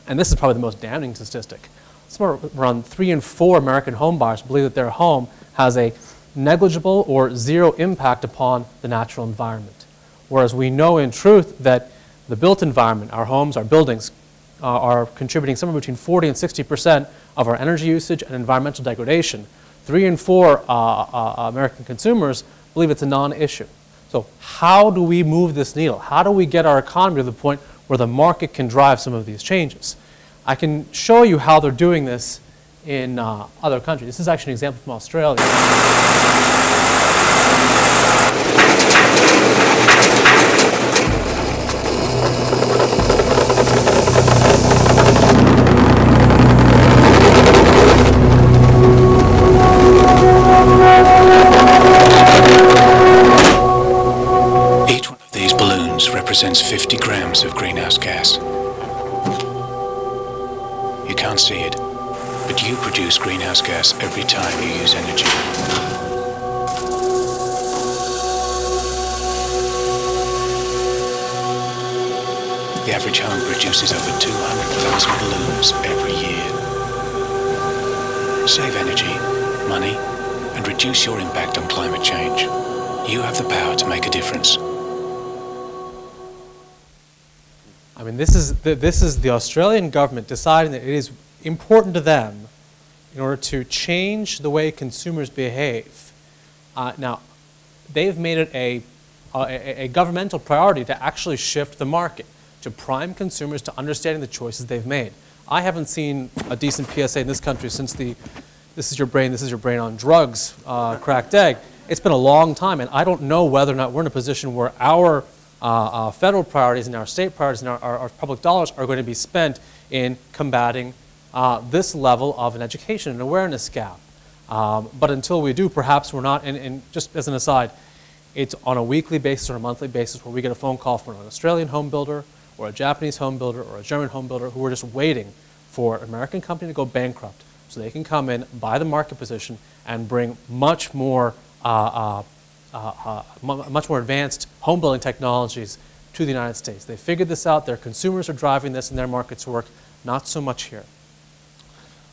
this is probably the most damning statistic. Somewhere around 3 in 4 American home buyers believe that their home has a negligible or zero impact upon the natural environment. Whereas we know in truth that the built environment, our homes, our buildings, are contributing somewhere between 40 and 60% of our energy usage and environmental degradation. 3 in 4 American consumers believe it's a non-issue. So how do we move this needle? How do we get our economy to the point where the market can drive some of these changes? I can show you how they're doing this in other countries. This is actually an example from Australia. 50 grams of greenhouse gas. You can't see it, but you produce greenhouse gas every time you use energy. The average home produces over 200,000 balloons every year. Save energy, money, and reduce your impact on climate change. You have the power to make a difference. I mean, this is the Australian government deciding that it is important to them in order to change the way consumers behave. Now, they've made it a governmental priority to actually shift the market, to prime consumers to understanding the choices they've made. I haven't seen a decent PSA in this country since the "this is your brain on drugs" cracked egg. it's been a long time, and I don't know whether or not we're in a position where our federal priorities and our state priorities and our public dollars are going to be spent in combating this level of an education and awareness gap. But until we do, perhaps we're not, and just as an aside, it's on a weekly basis or a monthly basis where we get a phone call from an Australian home builder or a Japanese home builder or a German home builder who are just waiting for an American company to go bankrupt so they can come in, buy the market position, and bring much more advanced home building technologies to the United States. They figured this out. Their consumers are driving this, and their markets work. Not so much here.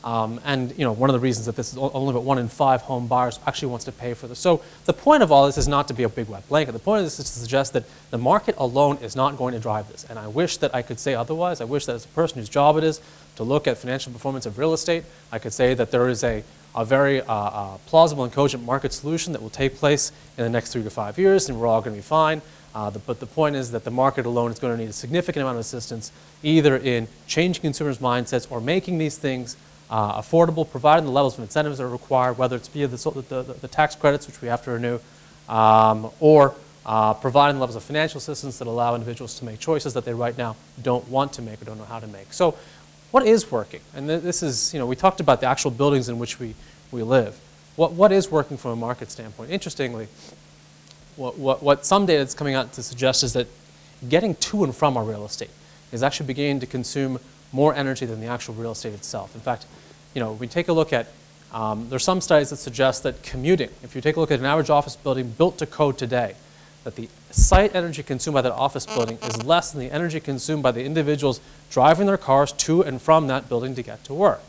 And one of the reasons that this is only about 1 in 5 home buyers actually wants to pay for this. So the point of all this is not to be a big wet blanket. The point of this is to suggest that the market alone is not going to drive this. And I wish that I could say otherwise. I wish that as a person whose job it is to look at financial performance of real estate, I could say that there is a very plausible and cogent market solution that will take place in the next 3 to 5 years, and we're all going to be fine. But the point is that the market alone is going to need a significant amount of assistance, either in changing consumers' mindsets or making these things affordable, providing the levels of incentives that are required, whether it's via the tax credits, which we have to renew, or providing levels of financial assistance that allow individuals to make choices that they right now don't want to make or don't know how to make. So what is working? And this is, we talked about the actual buildings in which we live. What is working from a market standpoint? Interestingly, what some data is coming out to suggest is that getting to and from our real estate is actually beginning to consume more energy than the actual real estate itself. In fact, we take a look at, there's some studies that suggest that commuting, if you take a look at an average office building built to code today, that the site energy consumed by that office building is less than the energy consumed by the individuals driving their cars to and from that building to get to work.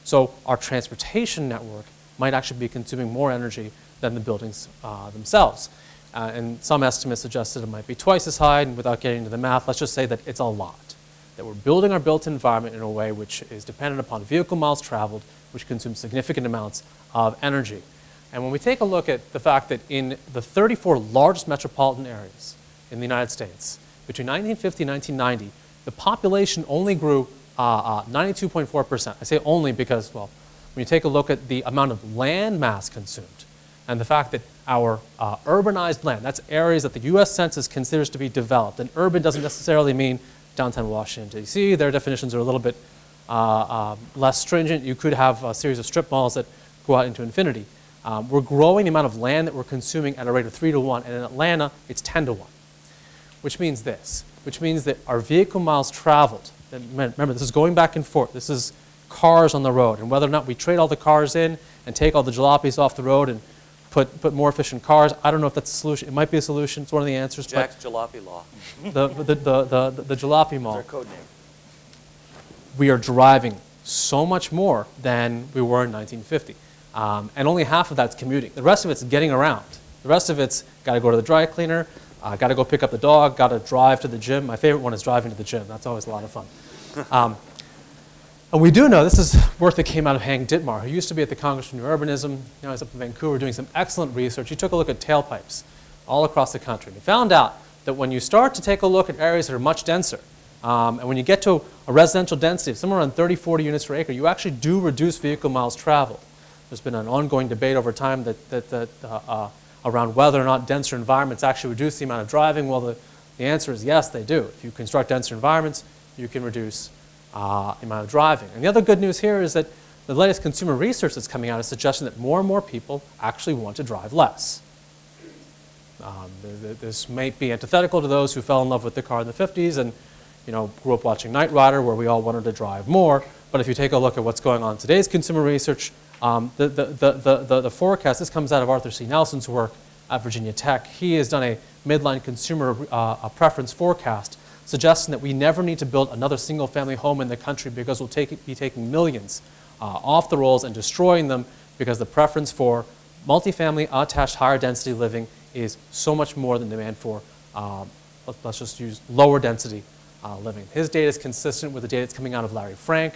So our transportation network might actually be consuming more energy than the buildings themselves. And some estimates suggest that it might be twice as high, and without getting into the math, let's just say that it's a lot. That we're building our built environment in a way which is dependent upon vehicle miles traveled, which consumes significant amounts of energy. And when we take a look at the fact that in the 34 largest metropolitan areas in the United States, between 1950 and 1990, the population only grew 92.4%. I say only because, well, when you take a look at the amount of land mass consumed and the fact that our urbanized land, that's areas that the U.S. Census considers to be developed, and urban doesn't necessarily mean downtown Washington, D.C. Their definitions are a little bit less stringent. You could have a series of strip malls that go out into infinity. We're growing the amount of land that we're consuming at a rate of 3 to 1, and in Atlanta, it's 10 to 1. Which means this, which means that our vehicle miles traveled, and remember, this is going back and forth. This is cars on the road, and whether or not we trade all the cars in and take all the jalopies off the road and put more efficient cars, I don't know if that's a solution. It might be a solution. It's one of the answers. Jack's Jalopy Law. The Jalopy Mall. That's our code name. We are driving so much more than we were in 1950. And only half of that's commuting. The rest of it's getting around. The rest of it's got to go to the dry cleaner, got to go pick up the dog, got to drive to the gym. My favorite one is driving to the gym. That's always a lot of fun. And we do know, this is work that came out of Hank Dittmar, who used to be at the Congress for New Urbanism. Now he's up in Vancouver doing some excellent research. He took a look at tailpipes all across the country. And he found out that when you start to take a look at areas that are much denser, and when you get to a residential density of somewhere around 30, 40 units per acre, you actually do reduce vehicle miles traveled. There's been an ongoing debate over time around whether or not denser environments actually reduce the amount of driving. Well, the answer is yes, they do. If you construct denser environments, you can reduce the amount of driving. And the other good news here is that the latest consumer research that's coming out is suggesting that more and more people actually want to drive less. This may be antithetical to those who fell in love with the car in the 50s and grew up watching Knight Rider, where we all wanted to drive more. But if you take a look at what's going on in today's consumer research, the forecast, this comes out of Arthur C. Nelson's work at Virginia Tech. He has done a midline consumer preference forecast suggesting that we never need to build another single-family home in the country because we'll be taking millions off the rolls and destroying them because the preference for multifamily, attached, higher density living is so much more than demand for, let's just use lower density living. His data is consistent with the data that's coming out of Larry Frank,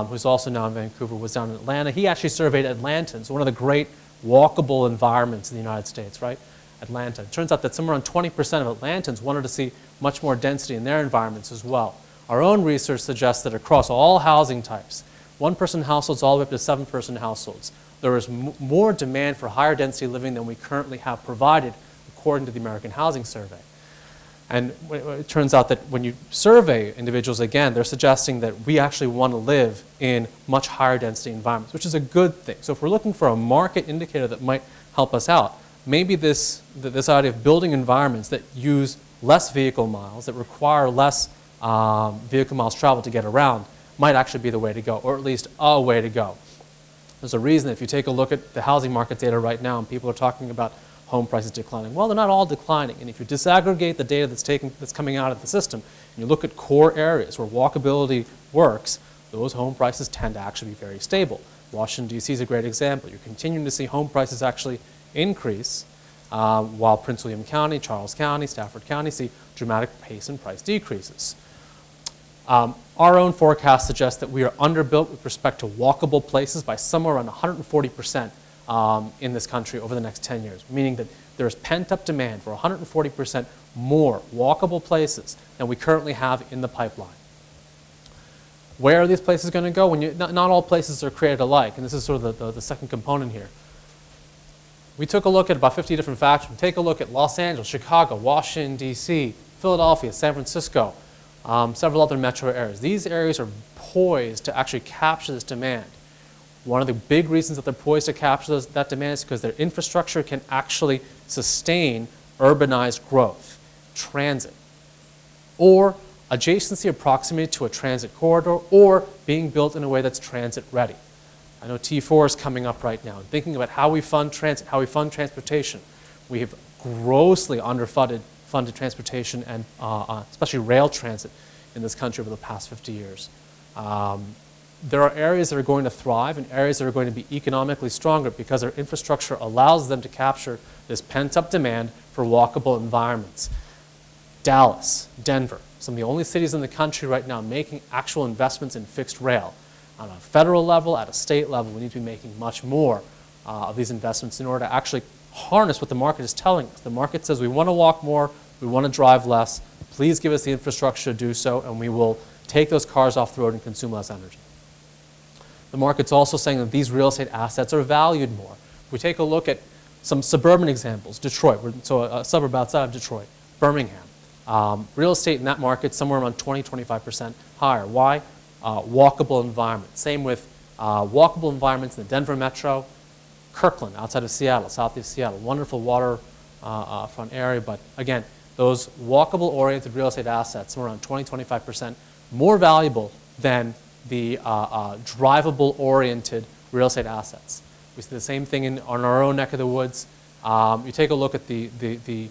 who's also now in Vancouver, was down in Atlanta. He actually surveyed Atlantans, one of the great walkable environments in the United States, right? Atlanta. It turns out that somewhere around 20% of Atlantans wanted to see much more density in their environments as well. Our own research suggests that across all housing types, one-person households all the way up to 7-person households, there is more demand for higher density living than we currently have provided, according to the American Housing Survey. And it turns out that when you survey individuals, again, they're suggesting that we actually want to live in much higher density environments, which is a good thing. So if we're looking for a market indicator that might help us out, maybe this idea of building environments that use less vehicle miles, that require less vehicle miles traveled to get around, might actually be the way to go, or at least a way to go. There's a reason if you take a look at the housing market data right now and people are talking about home prices declining. Well, they're not all declining. And if you disaggregate the data that's coming out of the system, and you look at core areas where walkability works, those home prices tend to actually be very stable. Washington, D.C. is a great example. You're continuing to see home prices actually increase, while Prince William County, Charles County, Stafford County see dramatic pace and price decreases. Our own forecast suggests that we are underbuilt with respect to walkable places by somewhere around 140% in this country over the next 10 years, meaning that there is pent-up demand for 140% more walkable places than we currently have in the pipeline. Where are these places going to go? Not all places are created alike, and this is sort of the second component here. We took a look at about 50 different factors. Take a look at Los Angeles, Chicago, Washington, D.C., Philadelphia, San Francisco, several other metro areas. These areas are poised to actually capture this demand. One of the big reasons that they're poised to capture that demand is because their infrastructure can actually sustain urbanized growth, transit, or adjacency or proximity to a transit corridor, or being built in a way that's transit ready. I know T4 is coming up right now. Thinking about how we fund transit, how we fund transportation. We have grossly underfunded transportation and especially rail transit in this country over the past 50 years. There are areas that are going to thrive and areas that are going to be economically stronger because their infrastructure allows them to capture this pent-up demand for walkable environments. Dallas, Denver, some of the only cities in the country right now making actual investments in fixed rail. On a federal level, at a state level, we need to be making much more of these investments in order to actually harness what the market is telling us. The market says we want to walk more, we want to drive less, please give us the infrastructure to do so, and we will take those cars off the road and consume less energy. The market's also saying that these real estate assets are valued more. If we take a look at some suburban examples, Detroit, so a suburb outside of Detroit, Birmingham. Real estate in that market somewhere around 20–25% higher. Why? Walkable environment. Same with walkable environments in the Denver metro, Kirkland outside of Seattle, southeast Seattle, wonderful waterfront area, but again, those walkable-oriented real estate assets are around 20–25% more valuable than the drivable-oriented real estate assets. We see the same thing on our own neck of the woods. You take a look at the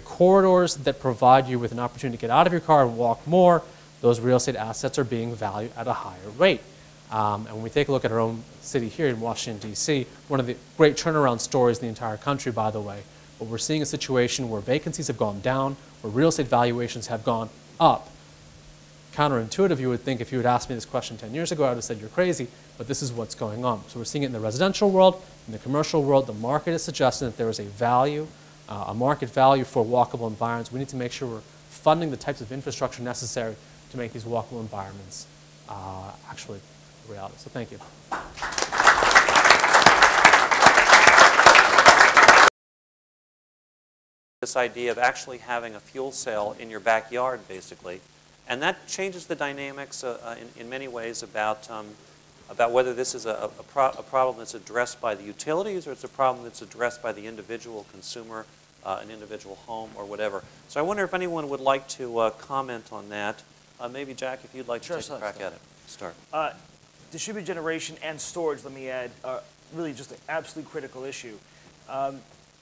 corridors that provide you with an opportunity to get out of your car and walk more. Those real estate assets are being valued at a higher rate. And when we take a look at our own city here in Washington, D.C., one of the great turnaround stories in the entire country, by the way, but we're seeing a situation where vacancies have gone down, where real estate valuations have gone up. Counterintuitive, you would think if you had asked me this question 10 years ago, I would have said you're crazy, but this is what's going on. So we're seeing it in the residential world, in the commercial world. The market is suggesting that there is a value, a market value for walkable environments. We need to make sure we're funding the types of infrastructure necessary to make these walkable environments actually a reality. So thank you. This idea of actually having a fuel cell in your backyard, basically. And that changes the dynamics in many ways about whether this is a problem that's addressed by the utilities or it's a problem that's addressed by the individual consumer, an individual home, or whatever. So I wonder if anyone would like to comment on that. Maybe, Jack, if you'd like to take a crack at it. Start. Distributed generation and storage, let me add, are really just an absolutely critical issue.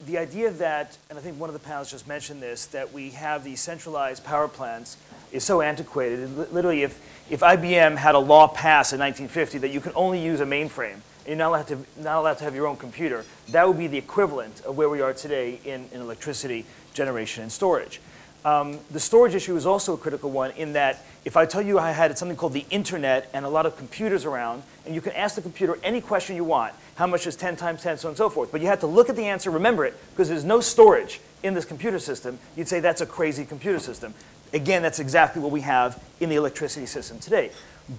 The idea that, and I think one of the panelists just mentioned this, that we have these centralized power plants is so antiquated. Literally, if IBM had a law passed in 1950 that you can only use a mainframe, and you're not allowed to have your own computer, that would be the equivalent of where we are today in electricity generation and storage. The storage issue is also a critical one in that if I tell you I had something called the internet and a lot of computers around, and you can ask the computer any question you want, how much is 10 times 10, so on and so forth, but you have to look at the answer, remember it, because there's no storage in this computer system, you'd say that's a crazy computer system. Again, that's exactly what we have in the electricity system today.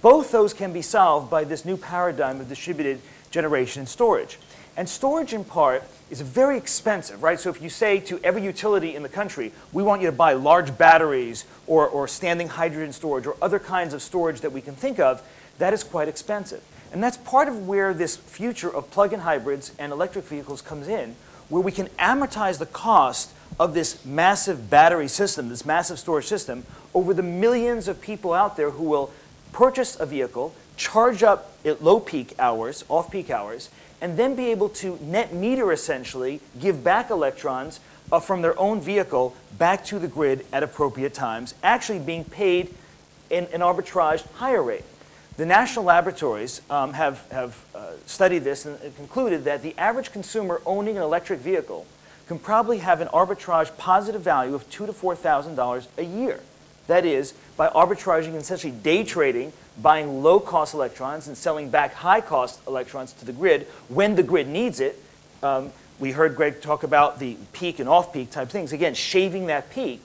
Both those can be solved by this new paradigm of distributed generation and storage. And storage, in part, is very expensive, right? So if you say to every utility in the country, we want you to buy large batteries or standing hydrogen storage or other kinds of storage that we can think of, that is quite expensive. And that's part of where this future of plug-in hybrids and electric vehicles comes in, where we can amortize the cost of this massive battery system, this massive storage system, over the millions of people out there who will purchase a vehicle, charge up at low peak hours, off-peak hours, and then be able to net meter, essentially, give back electrons from their own vehicle back to the grid at appropriate times, actually being paid in an arbitraged higher rate. The national laboratories have studied this and concluded that the average consumer owning an electric vehicle can probably have an arbitrage positive value of $2,000 to $4,000 a year. That is, by arbitraging and essentially day trading, buying low-cost electrons and selling back high-cost electrons to the grid when the grid needs it. We heard Greg talk about the peak and off-peak type things. Again, shaving that peak.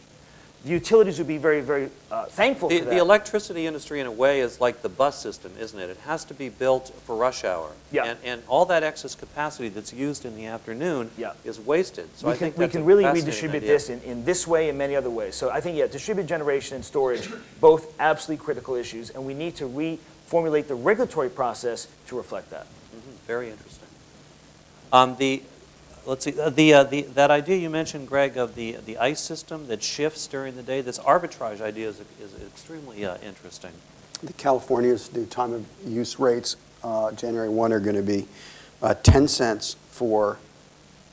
The utilities would be very, very thankful for that. The electricity industry, in a way, is like the bus system, isn't it? It has to be built for rush hour. Yeah. And all that excess capacity that's used in the afternoon is wasted. So I think we can really redistribute this in this way and many other ways. So I think, yeah, distributed generation and storage, both absolutely critical issues, and we need to reformulate the regulatory process to reflect that. Very interesting. Let's see, that idea you mentioned, Greg, of the ICE system that shifts during the day, this arbitrage idea is extremely interesting. The California's new time of use rates, January 1, are going to be 10 cents for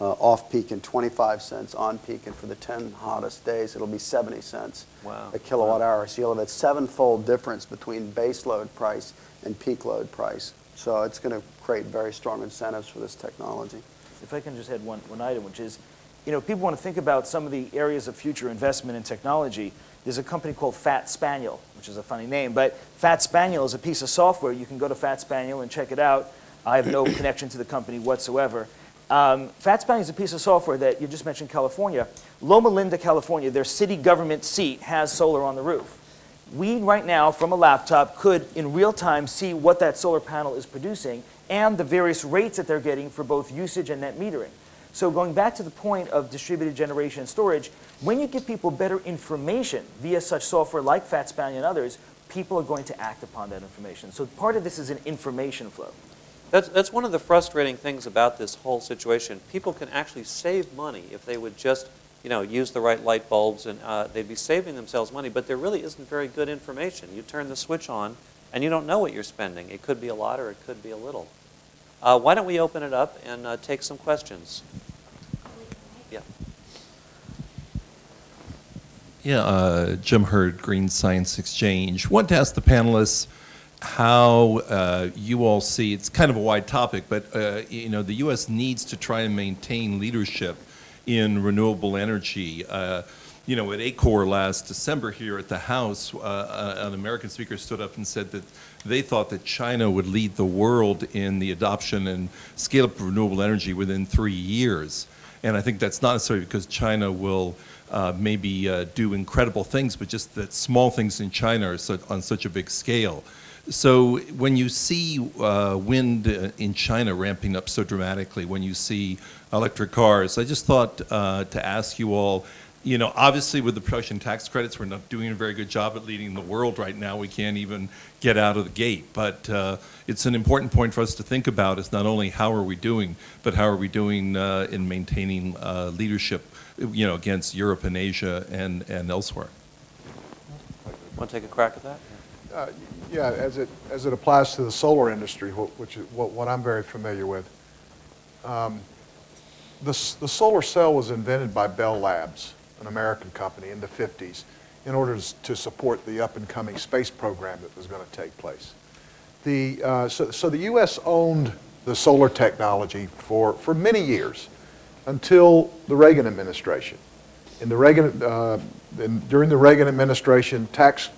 off-peak and 25 cents on-peak, and for the 10 hottest days, it'll be 70 cents a kilowatt hour. So you'll have that seven-fold difference between base load price and peak load price. So it's going to create very strong incentives for this technology. If I can just add one item, which is, people want to think about some of the areas of future investment in technology. There's a company called Fat Spaniel, which is a funny name, but Fat Spaniel is a piece of software. You can go to Fat Spaniel and check it out. I have no connection to the company whatsoever. Fat Spaniel is a piece of software that you just mentioned, California. Loma Linda, California, their city government seat has solar on the roof. We, right now, from a laptop, could in real time see what that solar panel is producing and the various rates that they're getting for both usage and net metering. So going back to the point of distributed generation and storage, when you give people better information via such software like Fat Spaniel and others, people are going to act upon that information. So part of this is an information flow. That's one of the frustrating things about this whole situation. People can actually save money if they would just use the right light bulbs, and they'd be saving themselves money, but there really isn't very good information. You turn the switch on, and you don't know what you're spending. It could be a lot or it could be a little. Why don't we open it up and take some questions? Yeah. Yeah, Jim Hurd, Green Science Exchange. Wanted to ask the panelists how you all see, it's kind of a wide topic, but the U.S. needs to try and maintain leadership in renewable energy. At ACOR last December here at the House, an American speaker stood up and said that they thought that China would lead the world in the adoption and scale up of renewable energy within 3 years. And I think that's not necessarily because China will maybe do incredible things, but just that small things in China are on such a big scale. So when you see wind in China ramping up so dramatically, when you see electric cars, I just thought to ask you all, obviously with the production tax credits, we're not doing a very good job at leading the world right now. We can't even get out of the gate. But it's an important point for us to think about is not only how are we doing, but how are we doing in maintaining leadership, against Europe and Asia and elsewhere. Want to take a crack at that? Yeah, as it applies to the solar industry, which is what I'm very familiar with. The solar cell was invented by Bell Labs, an American company, in the 50s, in order to support the up-and-coming space program that was going to take place. So the U.S. owned the solar technology for many years, until the Reagan administration. During the Reagan administration, tax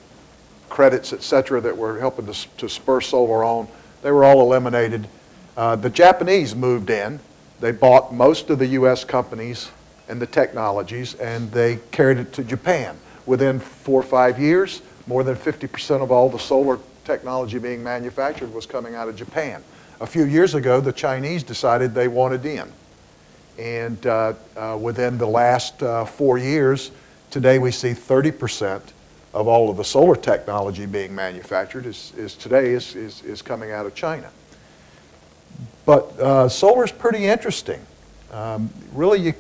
credits, et cetera, that were helping to spur solar on, they were all eliminated. The Japanese moved in. They bought most of the U.S. companies and the technologies, and they carried it to Japan. Within 4 or 5 years, more than 50% of all the solar technology being manufactured was coming out of Japan. A few years ago, the Chinese decided they wanted in. And within the last 4 years, today we see 30% of all of the solar technology being manufactured is coming out of China. But solar is pretty interesting. Really,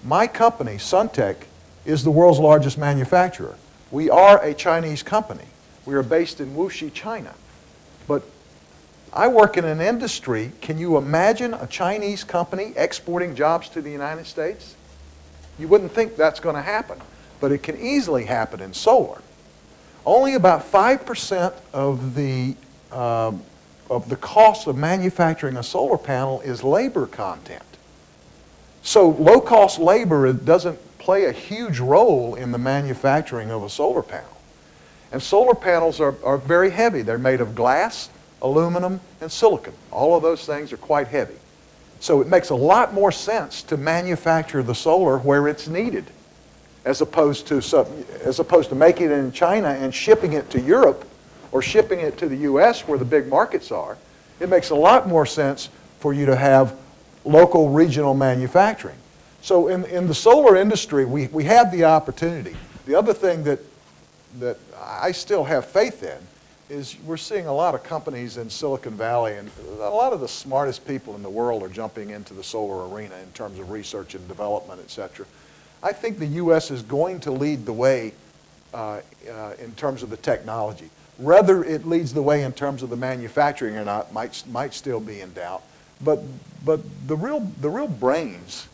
my company, Suntech, is the world's largest manufacturer. We are a Chinese company. We are based in Wuxi, China. But I work in an industry, can you imagine a Chinese company exporting jobs to the United States? You wouldn't think that's going to happen, but it can easily happen in solar. Only about 5% of the cost of manufacturing a solar panel is labor content. So low-cost labor doesn't play a huge role in the manufacturing of a solar panel. And solar panels are very heavy. They're made of glass, aluminum, and silicon. All of those things are quite heavy. So it makes a lot more sense to manufacture the solar where it's needed, as opposed to making it in China and shipping it to Europe or shipping it to the US where the big markets are. It makes a lot more sense for you to have local regional manufacturing. So in the solar industry, we have the opportunity. The other thing that I still have faith in is we're seeing a lot of companies in Silicon Valley, and a lot of the smartest people in the world are jumping into the solar arena in terms of research and development, et cetera. I think the U.S. is going to lead the way in terms of the technology. Whether it leads the way in terms of the manufacturing or not might still be in doubt. But the real brains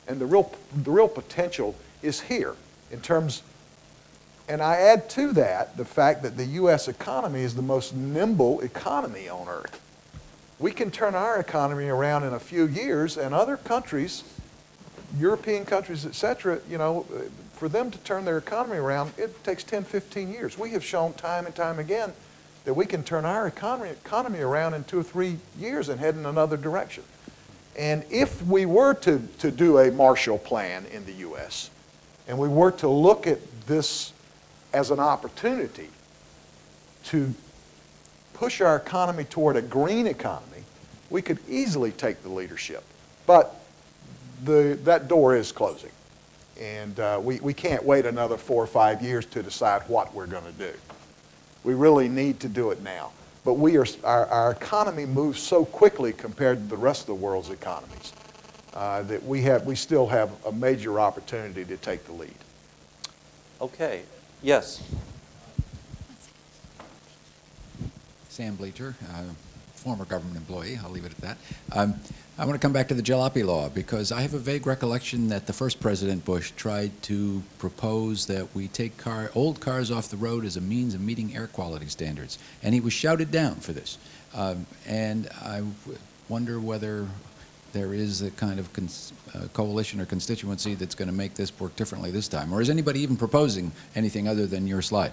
and the real potential is here in terms. And I add to that the fact that the U.S. economy is the most nimble economy on earth. We can turn our economy around in a few years, and other countries, European countries, et cetera, you know, for them to turn their economy around, it takes 10, 15 years. We have shown time and time again that we can turn our economy around in 2 or 3 years and head in another direction. And if we were to do a Marshall Plan in the U.S., and we were to look at this as an opportunity to push our economy toward a green economy, we could easily take the leadership. But that door is closing. And we can't wait another 4 or 5 years to decide what we're going to do. We really need to do it now. But our economy moves so quickly compared to the rest of the world's economies that we still have a major opportunity to take the lead. Okay. Yes. Sam Bleacher, former government employee. I'll leave it at that. I want to come back to the jalopy law because I have a vague recollection that the first President Bush tried to propose that we take old cars off the road as a means of meeting air quality standards, and he was shouted down for this. And I wonder whether there is a kind of coalition or constituency that's going to make this work differently this time, or is anybody even proposing anything other than your slide?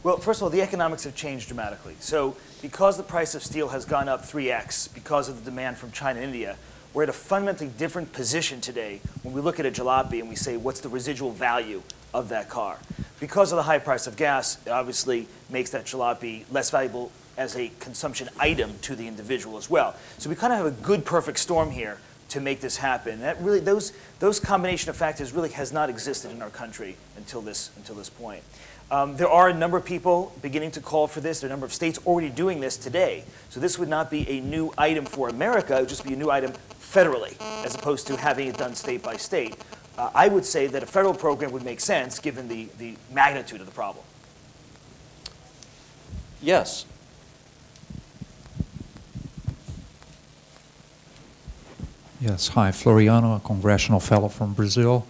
Well, first of all, the economics have changed dramatically. So because the price of steel has gone up 3x because of the demand from China and India, we're at a fundamentally different position today when we look at a jalopy and we say, what's the residual value of that car? Because of the high price of gas, it obviously makes that jalopy less valuable as a consumption item to the individual as well. So we kind of have a good perfect storm here to make this happen. That really, those combination of factors really has not existed in our country until this point. There are a number of people beginning to call for this. There are a number of states already doing this today. So this would not be a new item for America. It would just be a new item federally, as opposed to having it done state by state. I would say that a federal program would make sense given the magnitude of the problem. Yes. Yes, hi, Floriano, a congressional fellow from Brazil.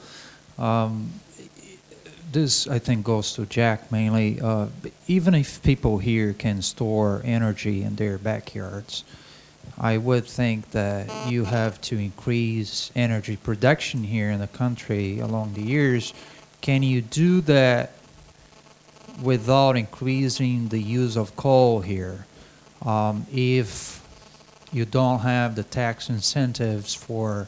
This, I think, goes to Jack mainly. Even if people here can store energy in their backyards, I would think that you have to increase energy production here in the country along the years. Can you do that without increasing the use of coal here? If you don't have the tax incentives for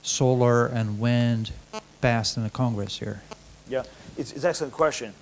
solar and wind passed in the Congress here? Yeah, it's an excellent question.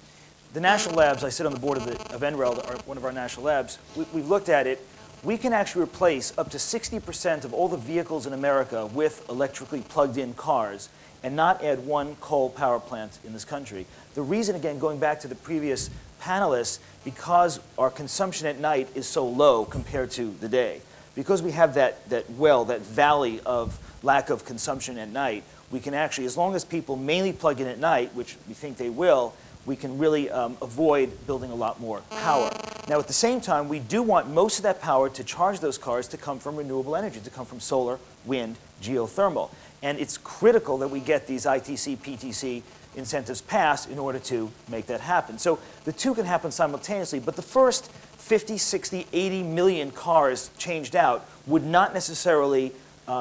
The national labs, I sit on the board of NREL, one of our national labs, we've looked at it. we can actually replace up to 60% of all the vehicles in America with electrically plugged-in cars and not add one coal power plant in this country. The reason, again, going back to the previous panelists, because our consumption at night is so low compared to the day. Because we have that valley of lack of consumption at night, we can actually, as long as people mainly plug in at night, which we think they will, we can really avoid building a lot more power. Now, at the same time, we do want most of that power to charge those cars to come from renewable energy, to come from solar, wind, geothermal. And it's critical that we get these ITC, PTC incentives passed in order to make that happen. So the two can happen simultaneously, but the first 50, 60, 80 million cars changed out would not necessarily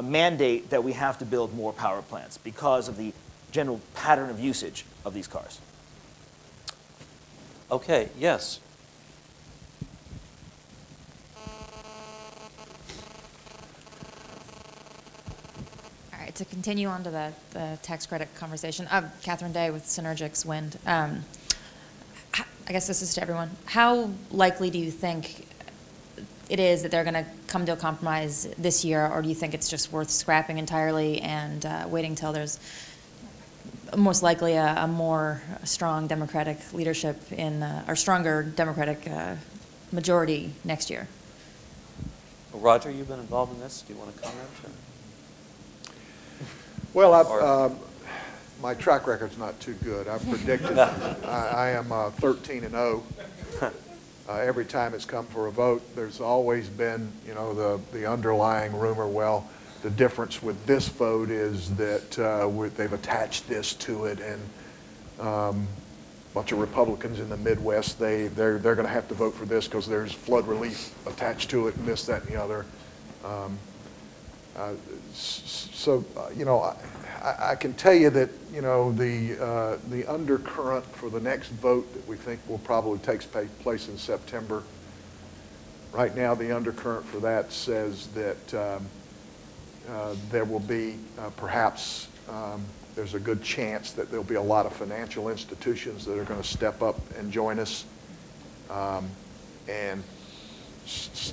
mandate that we have to build more power plants because of the general pattern of usage of these cars. Okay, yes. All right, to continue on to the tax credit conversation, I'm Catherine Day with Synergix Wind. I guess this is to everyone. How likely do you think it is that they're going to come to a compromise this year, or do you think it's just worth scrapping entirely and waiting till there's most likely a more strong Democratic leadership in, or stronger Democratic majority next year? Well, Roger, you've been involved in this. Do you want to comment? Or? Well, my track record's not too good. I've predicted I am 13-0. Every time it's come for a vote, there's always been, you know, the underlying rumor, well, the difference with this vote is that they've attached this to it, and a bunch of Republicans in the Midwest, they're going to have to vote for this because there's flood relief attached to it, and this, that, and the other. You know, I can tell you that, you know, the undercurrent for the next vote that we think will probably take place in September. Right now, the undercurrent for that says that there will be perhaps there's a good chance that there'll be a lot of financial institutions that are going to step up and join us and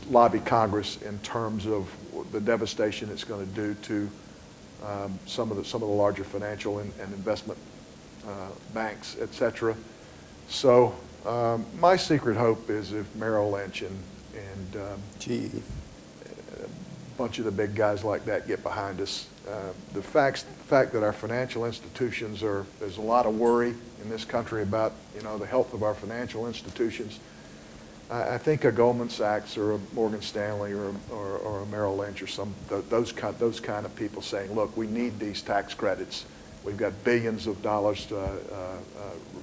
lobby Congress in terms of the devastation it's going to do to some of the larger financial and investment banks, et cetera. So my secret hope is if Merrill Lynch and GE, a bunch of the big guys like that get behind us. The fact that our financial institutions there's a lot of worry in this country about, you know, the health of our financial institutions. I think a Goldman Sachs or a Morgan Stanley or a Merrill Lynch or those kind of people saying, look, we need these tax credits. We've got billions of dollars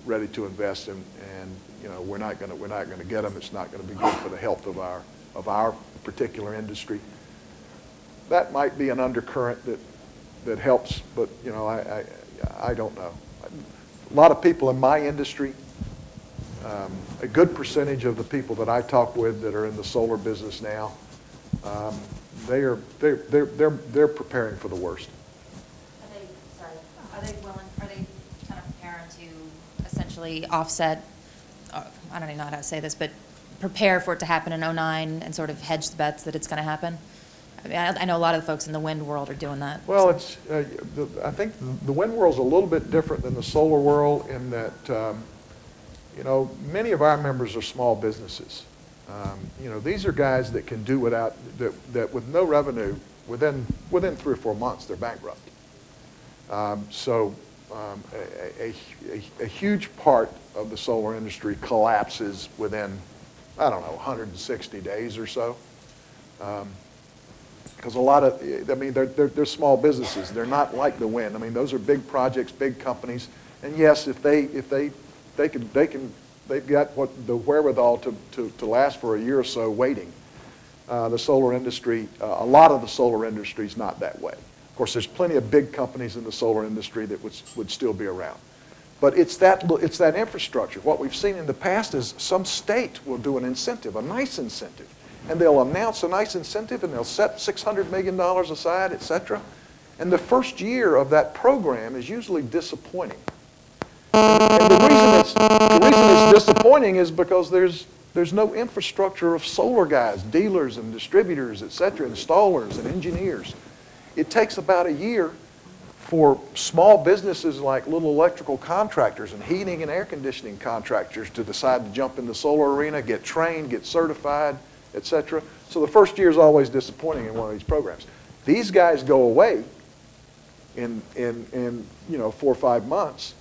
ready to invest in, and you know we're not going to get them. It's not going to be good for the health of our particular industry. That might be an undercurrent that helps, but you know I don't know. A lot of people in my industry. A good percentage of the people that I talk with that are in the solar business now, they're preparing for the worst. Are they kind of preparing to essentially offset? I don't even know how to say this, but prepare for it to happen in 2009 and sort of hedge the bets that it's going to happen? I mean, I know a lot of the folks in the wind world are doing that. Well, so. I think the wind world's a little bit different than the solar world in that. You know, many of our members are small businesses. You know, these are guys that can do without that with no revenue within 3 or 4 months they're bankrupt. A huge part of the solar industry collapses within, I don't know, 160 days or so. Because a lot of, I mean, they're small businesses. They're not like the wind. I mean, those are big projects, big companies, and yes, they've got the wherewithal to last for a year or so waiting. The solar industry, a lot of the solar industry is not that way. Of course, there's plenty of big companies in the solar industry that would still be around. But it's that infrastructure. What we've seen in the past is some state will do an incentive, a nice incentive, and they'll announce a nice incentive and they'll set $600 million aside, et cetera. And the first year of that program is usually disappointing. And the reason it's disappointing is because there's There's no infrastructure of solar guys, dealers and distributors, et cetera, installers and engineers. It takes about a year for small businesses like little electrical contractors and heating and air conditioning contractors to decide to jump in the solar arena, get trained, get certified, et cetera. So the first year is always disappointing in one of these programs. These guys go away in 4 or 5 months,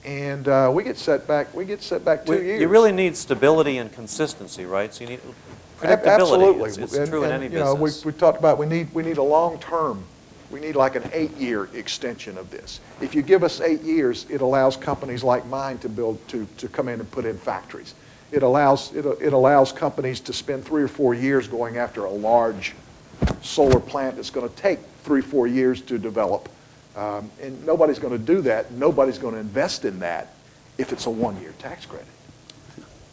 and we get set back 2 years. You really need stability and consistency, right? So you need predictability. Absolutely. It's true in any business. We talked about we need a long term. We need like an 8-year extension of this. If you give us 8 years, it allows companies like mine to come in and put in factories. It allows companies to spend 3 or 4 years going after a large solar plant that's going to take 3 or 4 years to develop. And nobody's going to do that. Nobody's going to invest in that if it's a 1-year tax credit.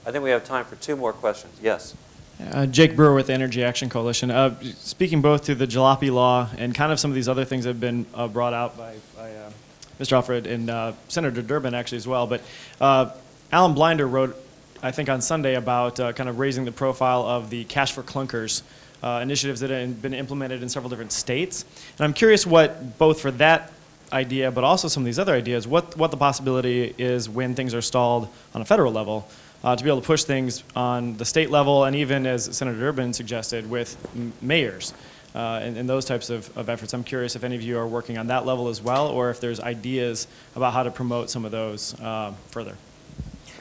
I think we have time for 2 more questions. Yes. Jake Brewer with the Energy Action Coalition. Speaking both to the Jalopy Law and kind of some of these other things that have been brought out by Mr. Efird and Senator Durbin actually as well. But Alan Blinder wrote, I think on Sunday, about kind of raising the profile of the Cash for Clunkers initiatives that have been implemented in several different states. And I'm curious what, both for that idea but also some of these other ideas, what the possibility is when things are stalled on a federal level, to be able to push things on the state level, and even, as Senator Durbin suggested, with mayors and those types of efforts. I'm curious if any of you are working on that level as well, or if there's ideas about how to promote some of those further.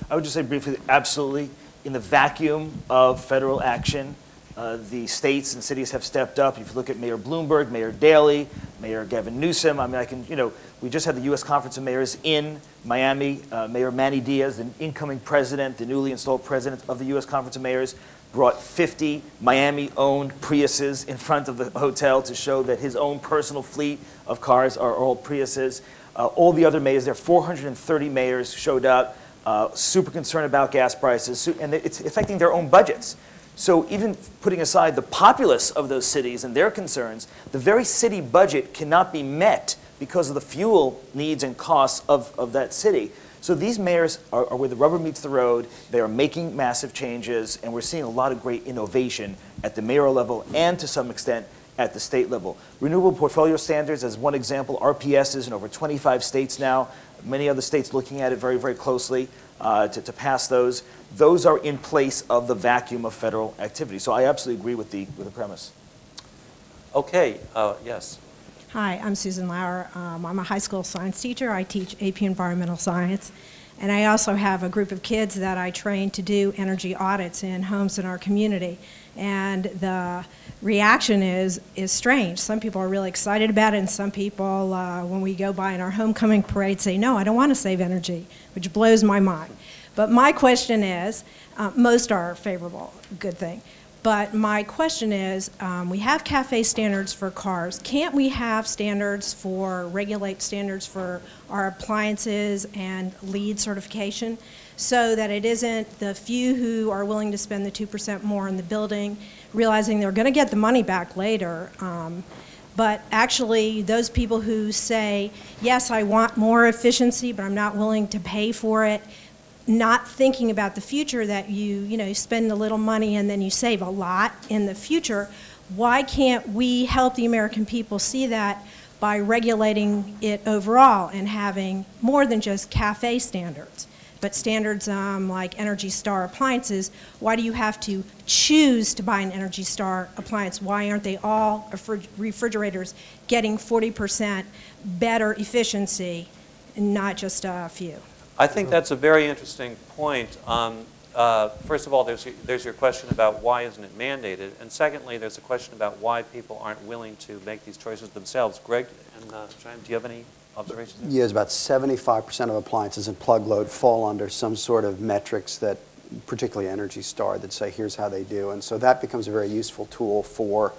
I would just say briefly, absolutely. In the vacuum of federal action, the states and cities have stepped up. If you look at Mayor Bloomberg, Mayor Daley, Mayor Gavin Newsom, I mean, we just had the U.S. Conference of Mayors in Miami. Mayor Manny Diaz, the incoming president, the newly installed president of the U.S. Conference of Mayors, brought 50 Miami-owned Priuses in front of the hotel to show that his own personal fleet of cars are all Priuses. All the other mayors, there are 430 mayors showed up, super concerned about gas prices, and it's affecting their own budgets. So even putting aside the populace of those cities and their concerns, the very city budget cannot be met because of the fuel needs and costs of that city. So these mayors are where the rubber meets the road. They are making massive changes, and we're seeing a lot of great innovation at the mayoral level and to some extent at the state level. Renewable portfolio standards, as one example, RPS is in over 25 states now. Many other states looking at it very, very closely to pass those. Those are in place of the vacuum of federal activity. So I absolutely agree with the premise. Okay, yes. Hi, I'm Susan Lauer. I'm a high school science teacher. I teach AP Environmental Science. And I also have a group of kids that I train to do energy audits in homes in our community. And the reaction is strange. Some people are really excited about it, and some people, when we go by in our homecoming parade, say, no, I don't want to save energy, which blows my mind. But my question is, most are favorable, good thing. But my question is, we have CAFE standards for cars. Can't we have regulate standards for our appliances and LEED certification so that it isn't the few who are willing to spend the 2% more in the building, realizing they're going to get the money back later, but actually those people who say, yes, I want more efficiency, but I'm not willing to pay for it, not thinking about the future, that you spend a little money and then you save a lot in the future. Why can't we help the American people see that by regulating it overall and having more than just CAFE standards, but standards like Energy Star appliances? Why do you have to choose to buy an Energy Star appliance? Why aren't they all refrigerators getting 40% better efficiency and not just a few? I think that's a very interesting point. First of all, there's your question about why isn't it mandated, and secondly, there's a question about why people aren't willing to make these choices themselves. Greg and Shyam, do you have any observations there? Yes, about 75% of appliances in plug load fall under some sort of metrics that, particularly Energy Star, that say here's how they do, and so that becomes a very useful tool for,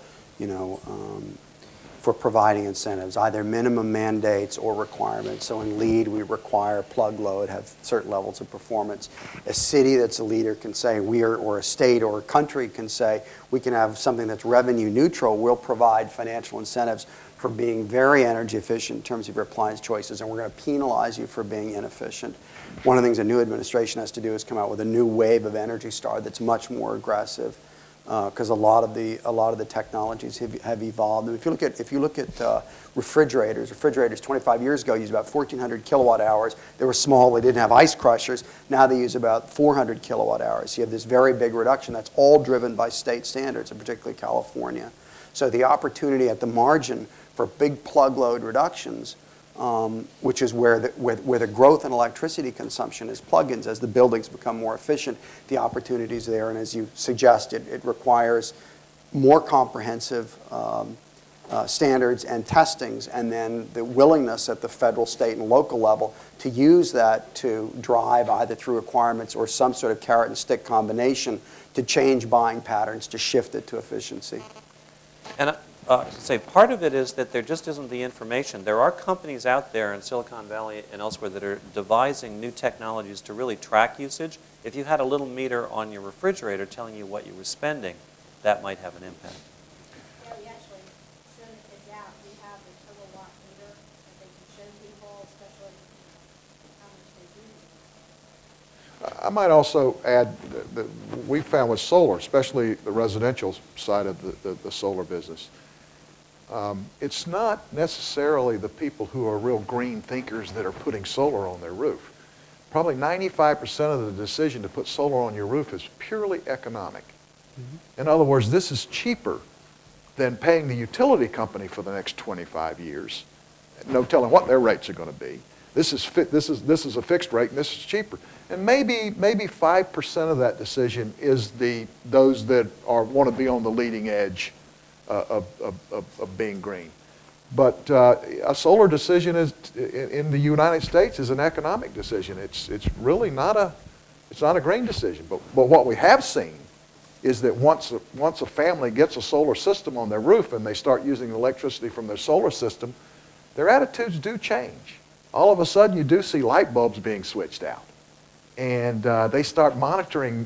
for providing incentives, either minimum mandates or requirements. So in LEED, we require plug load, have certain levels of performance. A city that's a leader can say, or a state or a country can say, we can have something that's revenue neutral. We'll provide financial incentives for being very energy efficient in terms of your appliance choices, and we're going to penalize you for being inefficient. One of the things a new administration has to do is come out with a new wave of Energy Star that's much more aggressive, because a lot of the technologies have evolved. And if you look at refrigerators 25 years ago used about 1,400 kilowatt hours. They were small. They didn't have ice crushers. Now they use about 400 kilowatt hours. You have this very big reduction. That's all driven by state standards, and particularly California. So the opportunity at the margin for big plug load reductions, which is where the growth in electricity consumption is plug-ins. As the buildings become more efficient, the opportunities there, and as you suggested, it requires more comprehensive standards and testings, and then the willingness at the federal, state, and local level to use that to drive either through requirements or some sort of carrot and stick combination to change buying patterns, to shift it to efficiency. And say part of it is that there just isn't the information. There are companies out there in Silicon Valley and elsewhere that are devising new technologies to really track usage. If you had a little meter on your refrigerator telling you what you were spending, that might have an impact. Yeah, we actually send the kids out. We have the kilowatt meter that they can show people, especially how much they do. I might also add that we found with solar, especially the residential side of the solar business, it's not necessarily the people who are real green thinkers that are putting solar on their roof. Probably 95% of the decision to put solar on your roof is purely economic. In other words, this is cheaper than paying the utility company for the next 25 years. No telling what their rates are going to be. This is a fixed rate, and this is cheaper. And maybe 5% of that decision is those that want to be on the leading edge of being green. But a solar decision in the United States is an economic decision. It's really not a green decision. But what we have seen is that once a family gets a solar system on their roof and they start using electricity from their solar system, their attitudes do change. All of a sudden, you do see light bulbs being switched out. And they start monitoring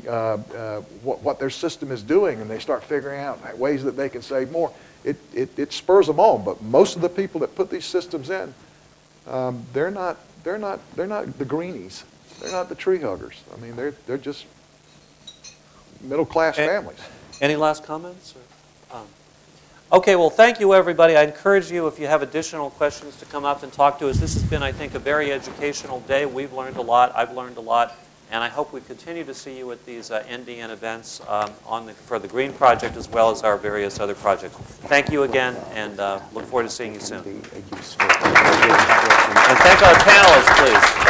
what their system is doing, and they start figuring out ways that they can save more. It spurs them on, but most of the people that put these systems in, they're not the greenies. They're not the tree huggers. I mean, they're just middle-class families. Any last comments? Okay, well, thank you, everybody. I encourage you, if you have additional questions, to come up and talk to us. This has been, I think, a very educational day. We've learned a lot. I've learned a lot. And I hope we continue to see you at these NDN events for the Green Project as well as our various other projects. Thank you again, and look forward to seeing you soon. And thank our panelists, please.